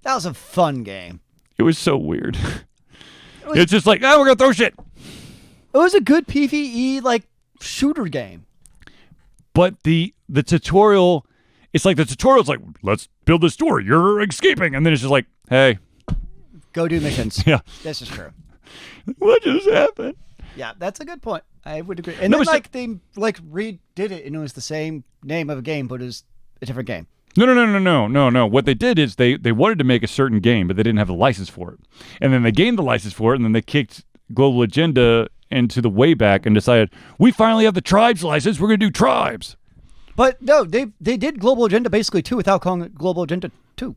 That was a fun game. It was so weird. It's just like, we're going to throw shit. It was a good PvE, like, shooter game. But the tutorial, it's like the tutorial's like, let's build this door. You're escaping. And then it's just like, hey. Go do missions. Yeah. This is true. What just happened? Yeah, that's a good point. I would agree. And then, they redid it, and it was the same name of a game, but it was a different game. No. What they did is they wanted to make a certain game, but they didn't have the license for it. And then they gained the license for it, and then they kicked Global Agenda into the Wayback and decided, we finally have the Tribes license, we're going to do Tribes. But no, they did Global Agenda basically 2 without calling it Global Agenda 2.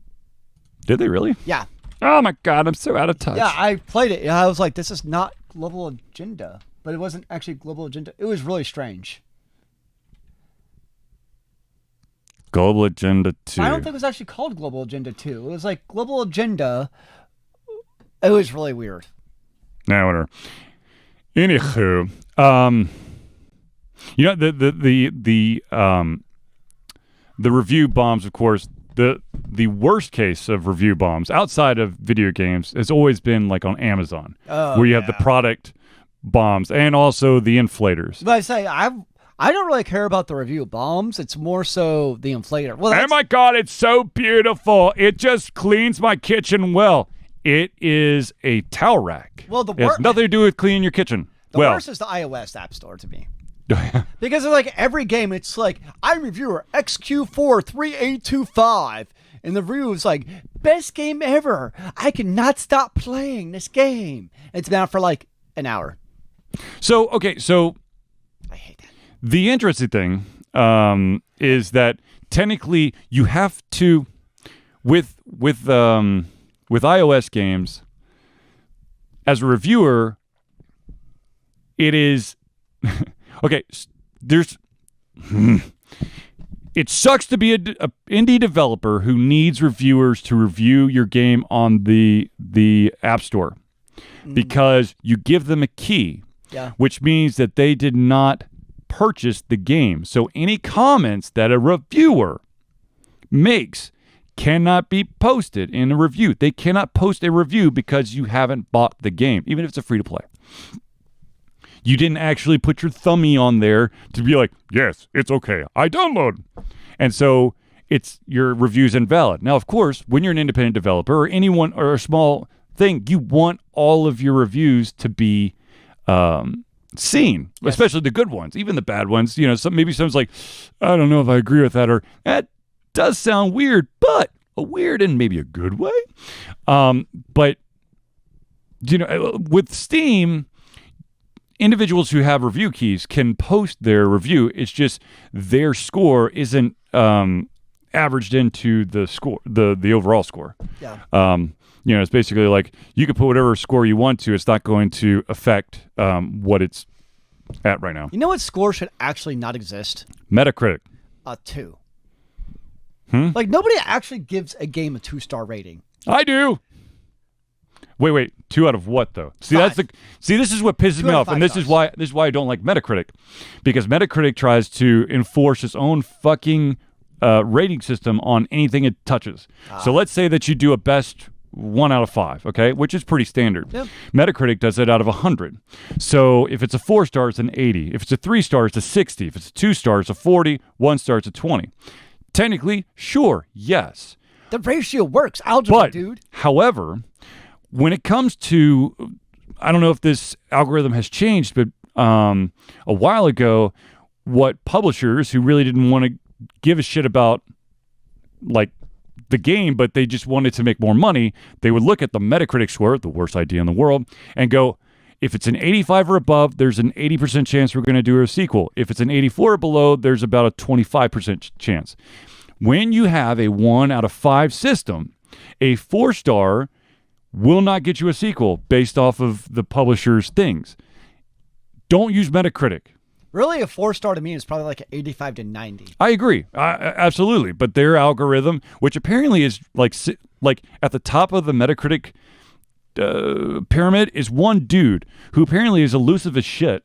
Did they really? Yeah. Oh my God, I'm so out of touch. Yeah, I played it, and I was like, this is not Global Agenda. But it wasn't actually Global Agenda. It was really strange. Global Agenda 2. I don't think it was actually called Global Agenda 2. It was like Global Agenda. It was really weird. Now, whatever. Anywho, the review bombs, of course, the worst case of review bombs outside of video games has always been like on Amazon, where you have the product bombs and also the inflators. But I say I don't really care about the review bombs. It's more so the inflator. Well, oh my God, it's so beautiful. It just cleans my kitchen well. It is a towel rack. Well, it has nothing to do with cleaning your kitchen. The worst is the iOS App Store to me. Because of like every game, it's like, I'm reviewer XQ43825. And the review is like, best game ever. I cannot stop playing this game. It's been out for like an hour. So I hate that. The interesting thing is that technically you have to, with iOS games, as a reviewer, it is okay. It sucks to be a indie developer who needs reviewers to review your game on the App Store, because you give them a key, which means that they did not purchase the game. So any comments that a reviewer makes cannot be posted in a review. They cannot post a review because you haven't bought the game, even if it's a free-to-play. You didn't actually put your thumbie on there to be like, yes, it's okay, I download. And so your review's invalid. Now, of course, when you're an independent developer or anyone or a small thing, you want all of your reviews to be seen, especially the good ones, even the bad ones. You know, maybe someone's like, I don't know if I agree with that, or that does sound weird, but a weird in maybe a good way. But you know, with Steam, individuals who have review keys can post their review. It's just their score isn't averaged into the score, the overall score. Yeah. You know, it's basically like you can put whatever score you want to. It's not going to affect what it's at right now. You know what score should actually not exist? Metacritic. 2. Like, nobody actually gives a game a 2-star rating. I do. Wait. 2 out of what though? See, 5. This is what pisses me off, and this is why I don't like Metacritic, because Metacritic tries to enforce its own fucking rating system on anything it touches. So let's say that you do a best 1 out of 5, okay, which is pretty standard. Yep. Metacritic does it out of 100. So if it's a 4-star, it's an 80. If it's a 3-star, it's a 60. If it's a 2-star, it's a 40. 1-star, it's a 20. Technically, sure, yes. The ratio works, algebra, dude. However, when it comes to, I don't know if this algorithm has changed, but a while ago, what publishers who really didn't want to give a shit about like the game, but they just wanted to make more money, they would look at the Metacritic score, the worst idea in the world, and go, if it's an 85 or above, there's an 80% chance we're going to do a sequel. If it's an 84 or below, there's about a 25% chance. When you have a 1 out of 5 system, a 4-star will not get you a sequel based off of the publisher's things. Don't use Metacritic. Really, a 4-star to me is probably like an 85 to 90. I agree. Absolutely. But their algorithm, which apparently is like at the top of the Metacritic pyramid, is one dude who apparently is elusive as shit.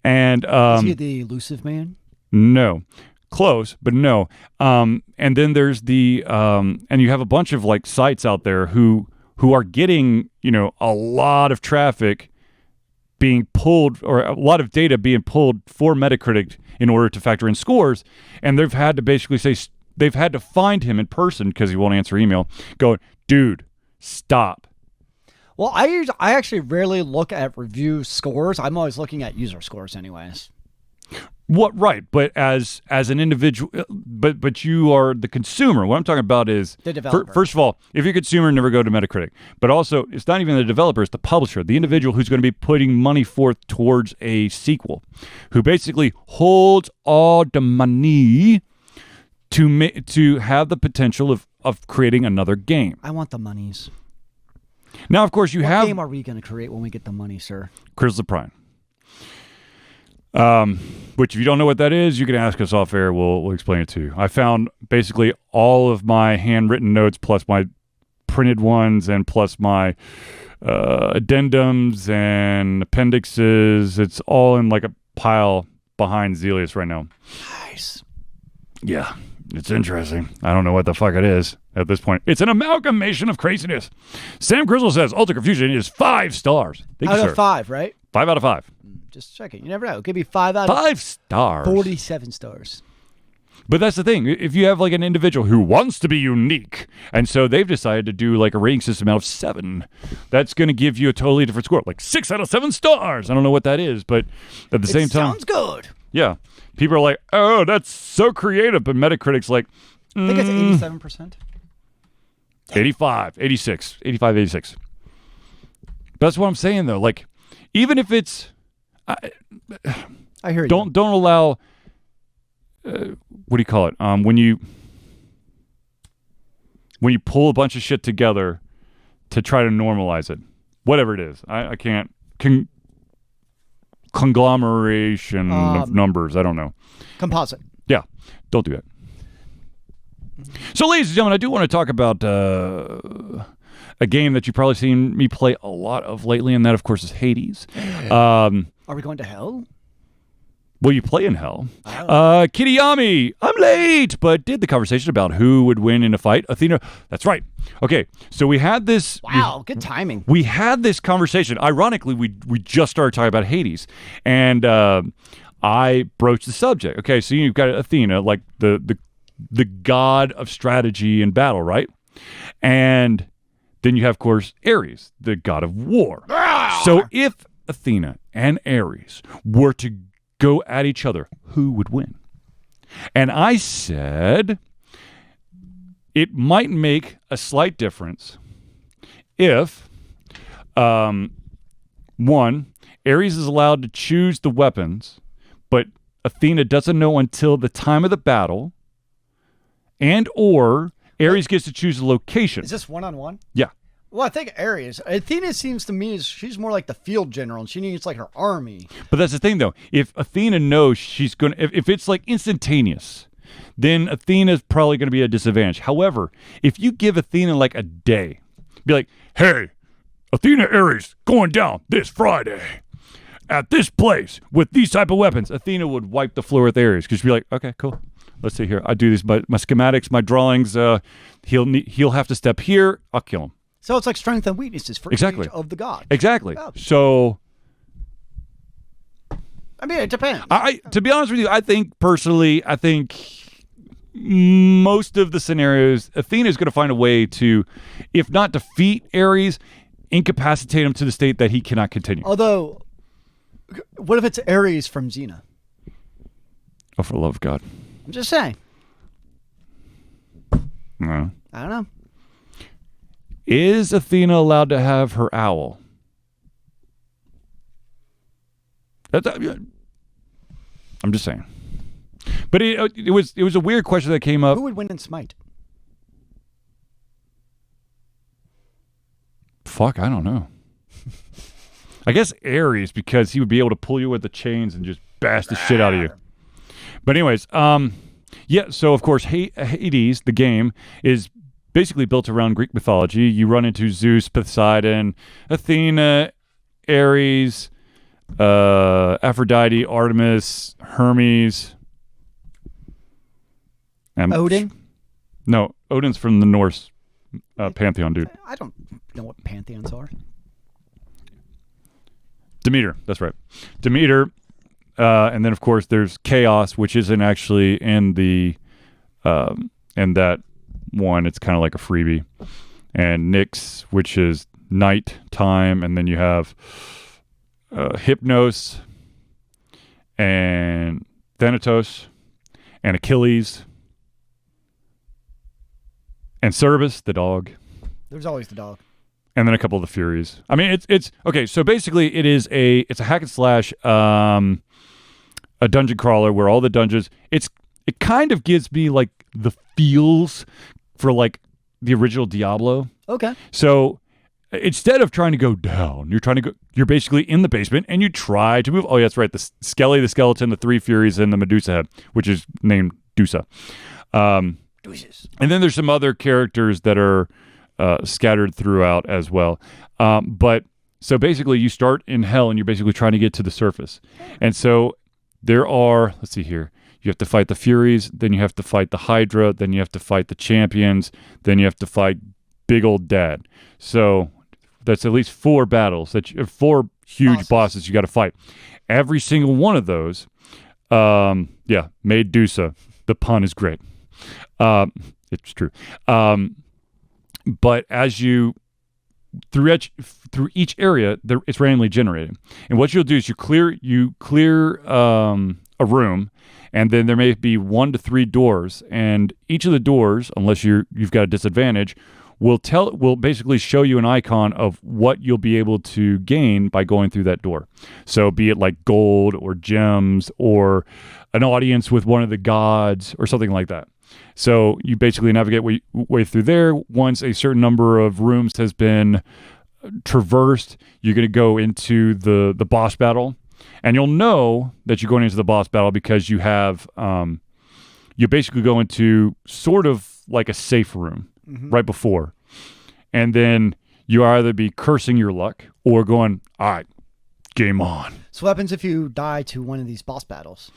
And is he the elusive man? No. Close, but no. And then there's the and you have a bunch of like sites out there who are getting, a lot of traffic being pulled, or a lot of data being pulled for Metacritic in order to factor in scores, and they've had to basically say they've had to find him in person because he won't answer email, going, dude, stop. Well, I actually rarely look at review scores. I'm always looking at user scores anyways. What, right, but as an individual, but you are the consumer. What I'm talking about is the developer. First of all, if you're a consumer, never go to Metacritic. But also, it's not even the developer; it's the publisher, the individual who's going to be putting money forth towards a sequel, who basically holds all the money to have the potential of creating another game. I want the monies. Now, of course, what game are we going to create when we get the money, sir? Crystal Prime. Which if you don't know what that is, you can ask us off air. We'll explain it to you. I found basically all of my handwritten notes plus my printed ones and plus my addendums and appendixes. It's all in like a pile behind Zealeus right now. Nice. Yeah, it's interesting. I don't know what the fuck it is at this point. It's an amalgamation of craziness. Sam Grizzle says Altered Confusion is 5 stars. Thank you, out sir. of 5, right? 5 out of 5. Just checking. You never know. It could be 5 out 5 of stars. 47 stars. But that's the thing. If you have like an individual who wants to be unique, and so they've decided to do like a rating system out of 7, that's going to give you a totally different score. Like 6 out of 7 stars. I don't know what that is, but at the same time. Sounds good. Yeah. People are like, oh, that's so creative. But Metacritic's like, I think it's 87%. 85, 86, 85, 86. That's what I'm saying, though. Like, even if it's... I hear you. Don't allow... what do you call it? When you pull a bunch of shit together to try to normalize it. Whatever it is. I can't... conglomeration of numbers. I don't know. Composite. Yeah. Don't do that. So, ladies and gentlemen, I do want to talk about a game that you've probably seen me play a lot of lately, and that, of course, is Hades. Are we going to hell? Well, you play in hell. Kittyami, I'm late, but did the conversation about who would win in a fight. Athena, that's right. Okay, so we had this... Wow, good timing. We had this conversation. Ironically, we just started talking about Hades, and I broached the subject. Okay, so you've got Athena, like the god of strategy and battle, right? And then you have, of course, Ares, the god of war. So if Athena and Ares were to go at each other, who would win? And I said it might make a slight difference if, one, Ares is allowed to choose the weapons, but Athena doesn't know until the time of the battle, and or Ares gets to choose the location. Is this one-on-one? Yeah. Well, I think Ares. Athena seems to me she's more like the field general, and she needs like her army. But that's the thing, though. If Athena knows she's going to... If it's like instantaneous, then Athena's probably going to be at a disadvantage. However, if you give Athena like a day, be like, hey, Athena Ares going down this Friday at this place with these type of weapons, Athena would wipe the floor with Ares because she'd be like, okay, cool. Let's see here. I do this, my schematics, my drawings. He'll have to step here. I'll kill him. So it's like strength and weaknesses for each of the gods. Exactly. Oh. So, I mean, it depends. To be honest with you, I think most of the scenarios, Athena is going to find a way to, if not defeat Ares, incapacitate him to the state that he cannot continue. Although, what if it's Ares from Xena? Oh, for the love of God. I'm just saying. No. I don't know. Is Athena allowed to have her owl? I'm just saying. But it was a weird question that came up. Who would win in Smite? Fuck, I don't know. I guess Ares, because he would be able to pull you with the chains and just bash the shit out of you. But anyways, yeah, so of course Hades, the game, is basically built around Greek mythology. You run into Zeus, Poseidon, Athena, Ares, Aphrodite, Artemis, Hermes, And Odin? No, Odin's from the Norse Pantheon, dude. I don't know what pantheons are. Demeter, that's right. Demeter, and then of course there's Chaos, which isn't actually in the in that one. It's kind of like a freebie. And Nyx, which is night time, and then you have Hypnos and Thanatos and Achilles and Cerberus, the dog. There's always the dog. And then a couple of the Furies. I mean, it's okay. So basically, it's a hack and slash, a dungeon crawler where all the dungeons. It kind of gives me like the feels for like the original Diablo. Okay. So instead of trying to go down, you're basically in the basement and you try to move. Oh, yeah, that's right. The Skelly, the Skeleton, the three Furies, and the Medusa head, which is named Dusa. And then there's some other characters that are scattered throughout as well. But so basically you start in hell and you're basically trying to get to the surface. And so there are, let's see here, you have to fight the Furies, then you have to fight the Hydra, then you have to fight the Champions, then you have to fight Big Old Dad. So that's at least 4 battles, four huge bosses you got to fight. Every single one of those, made Dusa. The pun is great. It's true. But as you through each area, it's randomly generated, and what you'll do is you clear a room, and then there may be 1 to 3 doors, and each of the doors, unless you've got a disadvantage, will basically show you an icon of what you'll be able to gain by going through that door. So be it like gold or gems or an audience with one of the gods or something like that. So you basically navigate way through there. Once a certain number of rooms has been traversed, you're going to go into the boss battle, and you'll know that you're going into the boss battle because you have you basically go into sort of like a safe room right before, and then you either be cursing your luck or going, all right, game on. So what happens if you die to one of these boss battles?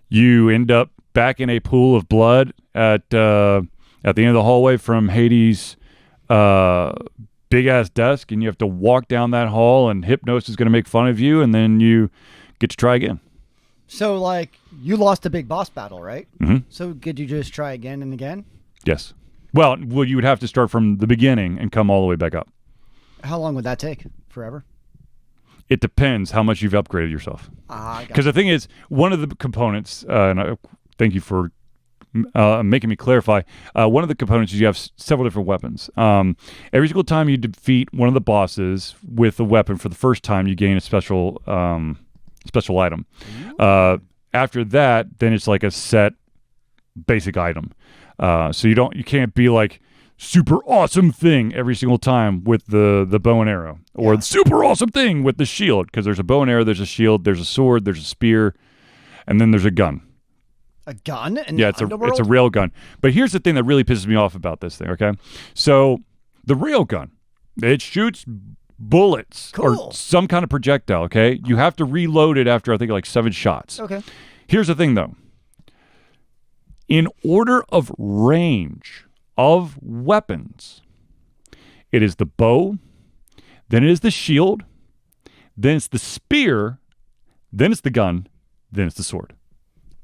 You end up back in a pool of blood at the end of the hallway from Hades' big-ass desk, and you have to walk down that hall, and Hypnos is going to make fun of you, and then you get to try again. So, like, you lost a big boss battle, right? Mm-hmm. So could you just try again and again? Yes. Well, you would have to start from the beginning and come all the way back up. How long would that take? Forever? It depends how much you've upgraded yourself. Because the thing is, one of the components, and I thank you for making me clarify, one of the components is you have several different weapons. Every single time you defeat one of the bosses with a weapon for the first time, you gain a special item. After that, then it's like a set basic item. So you can't be like super awesome thing every single time with the bow and arrow, or super awesome thing with the shield, because there's a bow and arrow, there's a shield, there's a sword, there's a spear, and then there's a gun. A gun? It's a rail gun. But here's the thing that really pisses me off about this thing, okay? So the rail gun, it shoots bullets or some kind of projectile, okay? You have to reload it after, I think, like 7 shots. Okay. Here's the thing, though. In order of range of weapons, it is the bow, then it is the shield, then it's the spear, then it's the gun, then it's the sword.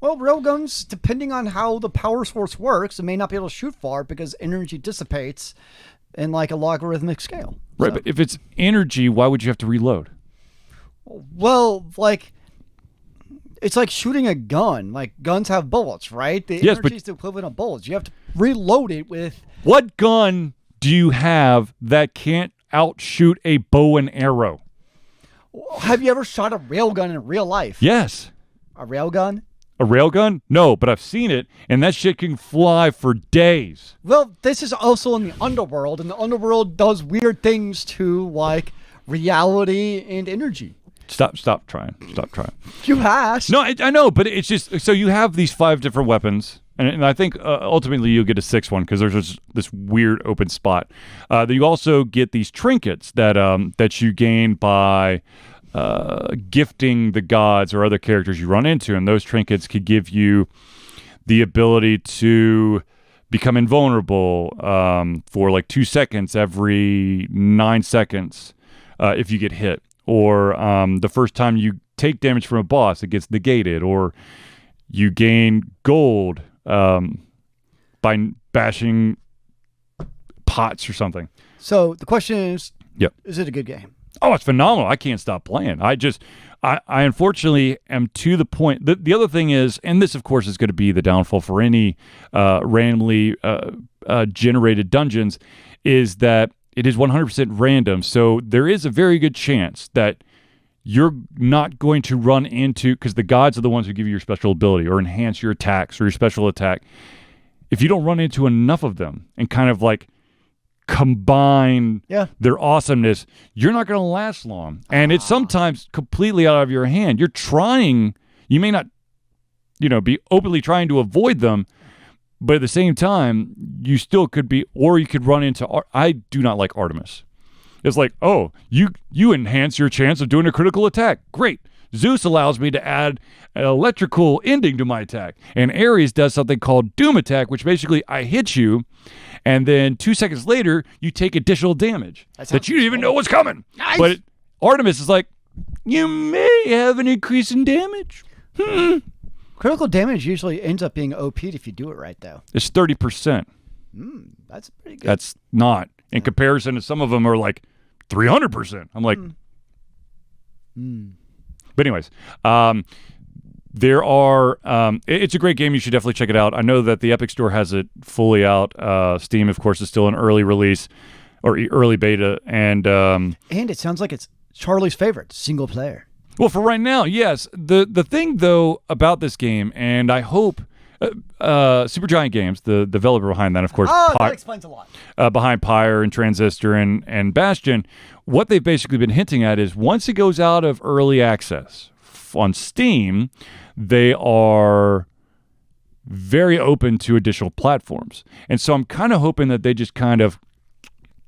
Well, railguns, depending on how the power source works, it may not be able to shoot far because energy dissipates in like a logarithmic scale. Right, but if it's energy, why would you have to reload? Well, like, it's like shooting a gun. Like, guns have bullets, right? The energy is the equivalent of bullets. You have to reload it with... What gun do you have that can't outshoot a bow and arrow? Have you ever shot a railgun in real life? Yes. A railgun? A railgun? No, but I've seen it, and that shit can fly for days. Well, this is also in the underworld, and the underworld does weird things to, like, reality and energy. Stop trying. You asked. No, I know, but it's just, so you have these 5 different weapons, and I think ultimately you'll get a 6th one because there's this weird open spot. You also get these trinkets that you gain by gifting the gods or other characters you run into, and those trinkets could give you the ability to become invulnerable for like 2 seconds every 9 seconds if you get hit, or the first time you take damage from a boss, it gets negated, or you gain gold by bashing pots or something. So the question is, Yep. Is it a good game? Oh, it's phenomenal. I can't stop playing. I unfortunately am to the point. The other thing is, and this, of course, is going to be the downfall for any randomly generated dungeons, is that it is 100% random. So there is a very good chance that you're not going to run into, because the gods are the ones who give you your special ability or enhance your attacks or your special attack. If you don't run into enough of them and kind of like combine their awesomeness, you're not going to last long. And it's sometimes completely out of your hand. You're trying, you may not, be openly trying to avoid them, but at the same time, you still could be, or you could run into, I do not like Artemis. It's like, oh, you enhance your chance of doing a critical attack. Great. Zeus allows me to add an electrical ending to my attack. And Ares does something called Doom Attack, which basically I hit you, and then 2 seconds later, you take additional damage that you didn't even know was coming. Nice. But Artemis is like, you may have an increase in damage. Critical damage usually ends up being OP'd if you do it right, though. It's 30%. That's pretty good. That's not. In comparison to some of them are like 300%. I'm like... But anyways, there are, it's a great game. You should definitely check it out. I know that the Epic Store has it fully out. Steam, of course, is still an early release or early beta. And it sounds like it's Charlie's favorite, single player. Well, for right now, yes. The thing, though, about this game, and I hope Supergiant Games, the developer behind that, of course. That explains a lot. Behind Pyre and Transistor and Bastion, what they've basically been hinting at is once it goes out of early access on Steam, they are very open to additional platforms. And so I'm kind of hoping that they just kind of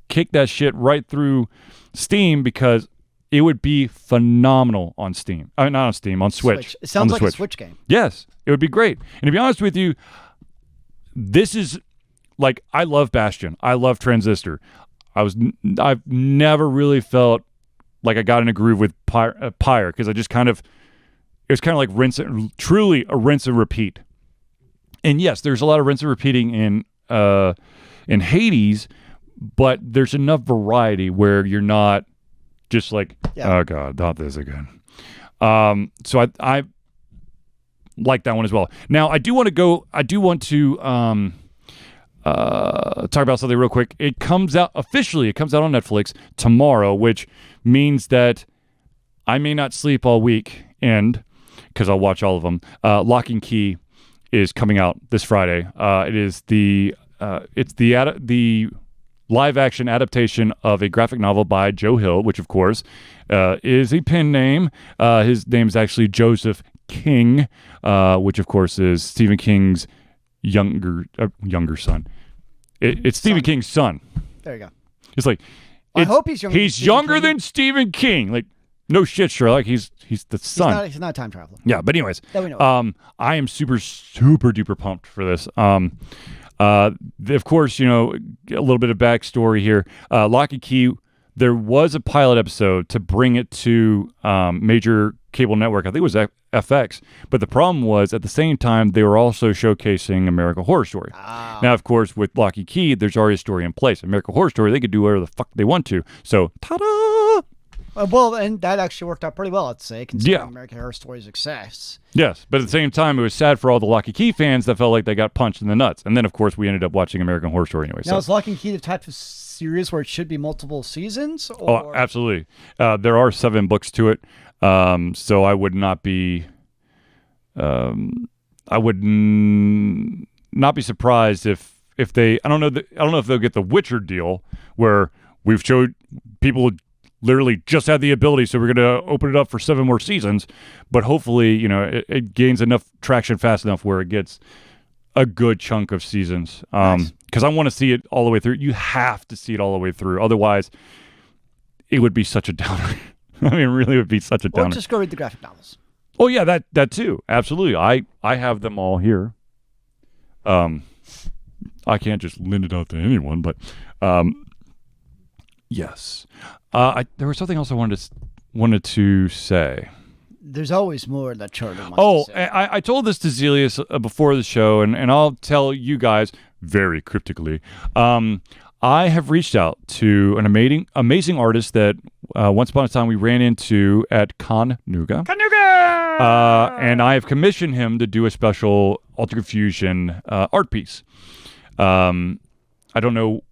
kick that shit right through Steam, because it would be phenomenal on Steam. Not on Steam, on Switch. It sounds like a Switch game. Yes, it would be great. And to be honest with you, this is like, I love Bastion. I love Transistor. I've never really felt like I got in a groove with Pyre, because I just kind of, it was kind of like truly a rinse and repeat. And yes, there's a lot of rinse and repeating in Hades, but there's enough variety where you're not just like, oh God, not this again. So I like that one as well. Now I do want to talk about something real quick. It comes out on Netflix tomorrow, which means that I may not sleep all weekend because I'll watch all of them. Locke Key is coming out this Friday. It is the live action adaptation of a graphic novel by Joe Hill, which of course is a pen name. His name is actually Joseph King, which of course is Stephen King's younger son. It's Stephen King's son. There you go. It's like, I hope he's younger. He's younger than Stephen King. Like, no shit, Sherlock. He's the son. He's not a time traveler. Yeah, but anyways, that we know. I am super duper pumped for this. Of course, a little bit of backstory here. Locke Key, there was a pilot episode to bring it to major cable network. I think it was FX. But the problem was, at the same time, they were also showcasing American Horror Story. Oh. Now, of course, with Locke Key, there's already a story in place. American Horror Story, they could do whatever the fuck they want to. So, ta-da! Well, and that actually worked out pretty well, I'd say, considering American Horror Story's success. Yes, but at the same time, it was sad for all the Locke Key fans that felt like they got punched in the nuts. And then, of course, we ended up watching American Horror Story anyway. Now, is Locke Key the type of series where it should be multiple seasons? Or? Oh, absolutely. There are 7 books to it, so I would not be... I would not be surprised if they... I don't know if they'll get the Witcher deal, where we've showed people... literally just had the ability, so we're going to open it up for 7 more seasons. But hopefully, it gains enough traction fast enough where it gets a good chunk of seasons. Because I want to see it all the way through. You have to see it all the way through. Otherwise, it would be such a downer. I mean, it really would be such a downer. Or just go read the graphic novels. Oh, yeah, that too. Absolutely. I have them all here. I can't just lend it out to anyone, but yes. There was something else I wanted to say. There's always more that Charter wants to say. I told this to Zealeus before the show, and I'll tell you guys very cryptically. I have reached out to an amazing artist that once upon a time we ran into at Con Nuga. And I have commissioned him to do a special Altered Confusion art piece. I don't know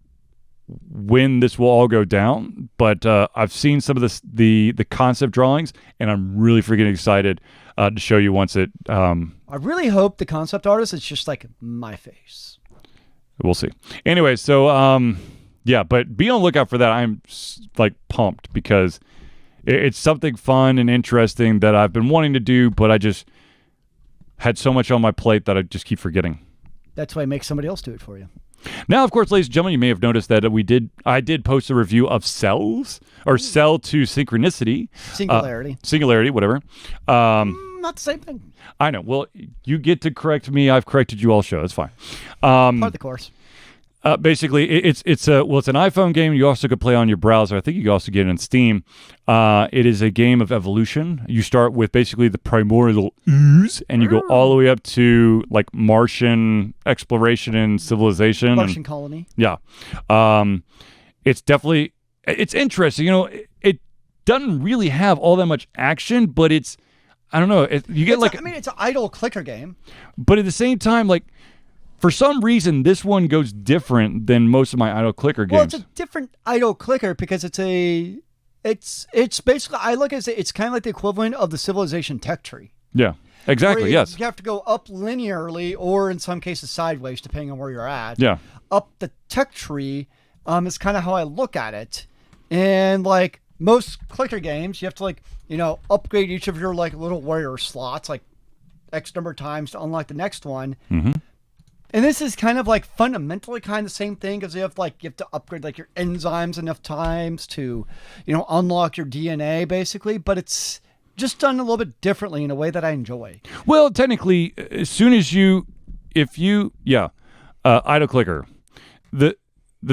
when this will all go down, but I've seen some of the concept drawings, and I'm really freaking excited to show you once it. I really hope the concept artist is just like my face. We'll see. Anyway, so yeah, but be on the lookout for that. I'm like pumped because it's something fun and interesting that I've been wanting to do, but I just had so much on my plate that I just keep forgetting. That's why I make somebody else do it for you. Now, of course, ladies and gentlemen, you may have noticed that I did post a review of Cells, or Cell to Synchronicity. Singularity, whatever. Not the same thing. I know. Well, you get to correct me. I've corrected you all show. That's fine. Part of the course. Basically, it's an iPhone game. You also could play on your browser. I think you can also get it on Steam. It is a game of evolution. You start with basically the primordial ooze, and you go all the way up to like Martian exploration and civilization. Martian colony. Yeah. It's interesting. You know, it doesn't really have all that much action, but it's, I don't know. It's an idle clicker game. But at the same time, like, for some reason, this one goes different than most of my idle clicker games. Well, it's a different idle clicker because it's basically, I look at it's kind of like the equivalent of the civilization tech tree. Yeah, exactly. Yes. You have to go up linearly or in some cases sideways, depending on where you're at. Yeah. Up the tech tree is kind of how I look at it. And like most clicker games, you have to upgrade each of your like little warrior slots like X number of times to unlock the next one. Mm-hmm. And this is kind of like fundamentally kind of the same thing because you have to upgrade like your enzymes enough times to, unlock your DNA basically, but it's just done a little bit differently in a way that I enjoy. Well, technically, as soon as idle clicker, the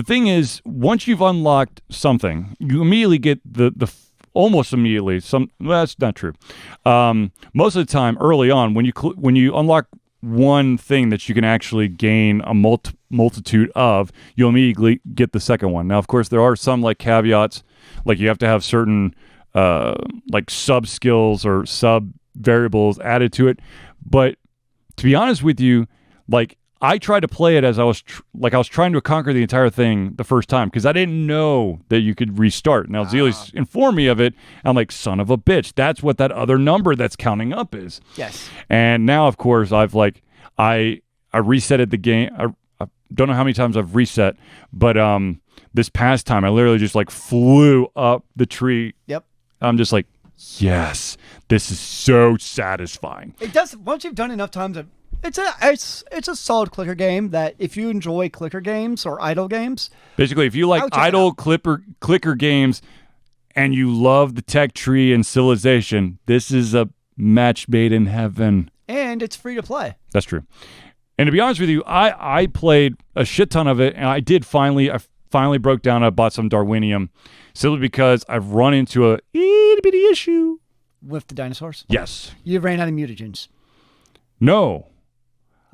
thing is, once you've unlocked something, you immediately get almost immediately. That's not true. Most of the time, early on, when you unlock one thing that you can actually gain a multitude of, you'll immediately get the second one. Now, of course, there are some like caveats, like you have to have certain like sub skills or sub variables added to it. But to be honest with you, like I tried to play it as I was trying to conquer the entire thing the first time because I didn't know that you could restart. Now, Zealeus informed me of it. I'm like, son of a bitch. That's what that other number that's counting up is. Yes. And now, of course, I resetted the game. I don't know how many times I've reset, but this past time I literally just like flew up the tree. Yep. I'm just like, yes, this is so satisfying. It does. Once you've done enough times, it's a solid clicker game that if you enjoy clicker games or idle games. Basically, if you like idle clicker games and you love the tech tree and civilization, this is a match made in heaven. And it's free to play. That's true. And to be honest with you, I played a shit ton of it, and I finally broke down. I bought some Darwinium simply because I've run into a itty bitty issue. With the dinosaurs? Yes. You ran out of mutagens. No.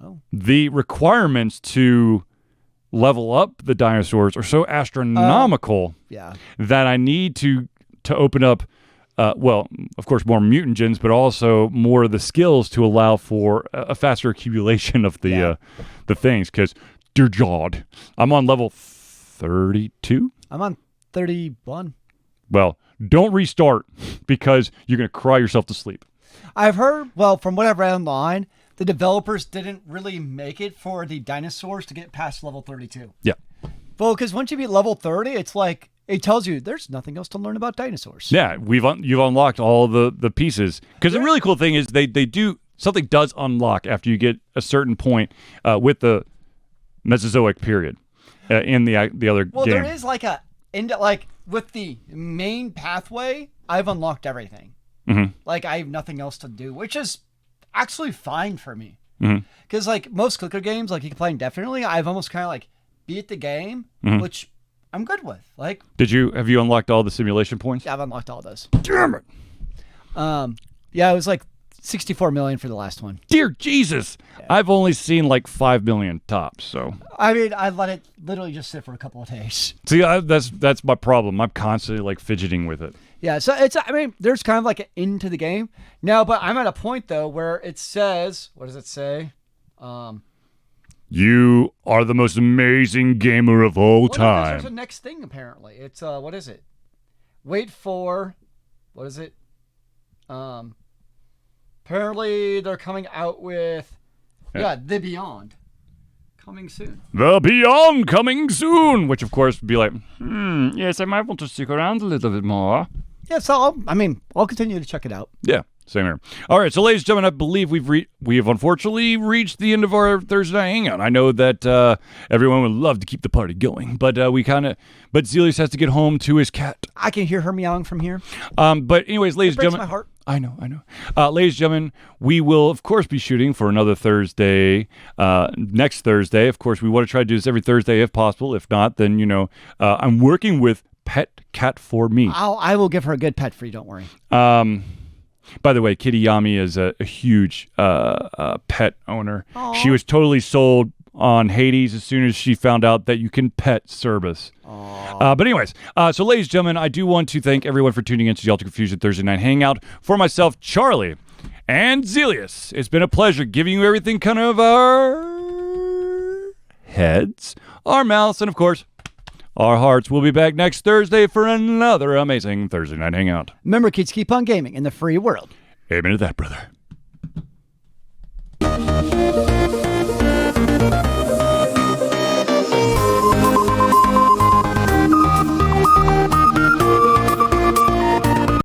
Oh. The requirements to level up the dinosaurs are so astronomical that I need to open up, of course, more mutagens, but also more of the skills to allow for a faster accumulation of the things. Because, dear God, I'm on level 32. I'm on 31. Well, don't restart because you're going to cry yourself to sleep. I've heard, from what I've read online, the developers didn't really make it for the dinosaurs to get past level 32. Yeah. Well, because once you beat level 30, it's like, it tells you there's nothing else to learn about dinosaurs. Yeah, you've unlocked all the pieces. Because the really cool thing is something does unlock after you get a certain point with the Mesozoic period in the other game. Well, there is with the main pathway, I've unlocked everything. Mm-hmm. Like, I have nothing else to do, which is actually fine for me. Mm-hmm. because like most clicker games, like you can play indefinitely. I've almost kind of like beat the game, which I'm good with. Like, have you unlocked all the simulation points? yeah, I've unlocked all those. Damn it! Yeah, it was like 64 million for the last one. Dear Jesus, I've only seen like 5 million tops. So I mean, I let it literally just sit for a couple of days. see, that's my problem. I'm constantly like fidgeting with it. Yeah, so I mean, there's kind of like an into the game now, but I'm at a point though where it says, what does it say? You are the most amazing gamer of all time. There's a next thing apparently. It's what is it? Wait for, what is it? Apparently they're coming out with, The Beyond. Coming soon. The Beyond coming soon, which of course would be like, yes, I might want to stick around a little bit more. Yeah, so I'll continue to check it out. Yeah, same here. All right, so ladies and gentlemen, I believe we have unfortunately reached the end of our Thursday Night Hangout. I know that everyone would love to keep the party going, but but Zealeus has to get home to his cat. I can hear her meowing from here. But anyways, ladies and gentlemen, my heart. I know. Ladies and gentlemen, we will, of course, be shooting for another Thursday, next Thursday. Of course, we want to try to do this every Thursday if possible. If not, then, I'm working with Pet Cat for Me. I will give her a good pet for you, don't worry. By the way, Kitty Yami is a huge pet owner. Aww. She was totally sold on Hades as soon as she found out that you can pet Cerberus. But anyways, so ladies and gentlemen, I do want to thank everyone for tuning into the Altered Confusion Thursday Night Hangout. For myself, Charlie, and Zealeus, it's been a pleasure giving you everything kind of our heads, our mouths, and of course, our hearts. We'll be back next Thursday for another amazing Thursday Night Hangout. Remember, kids, keep on gaming in the free world. Amen to that, brother.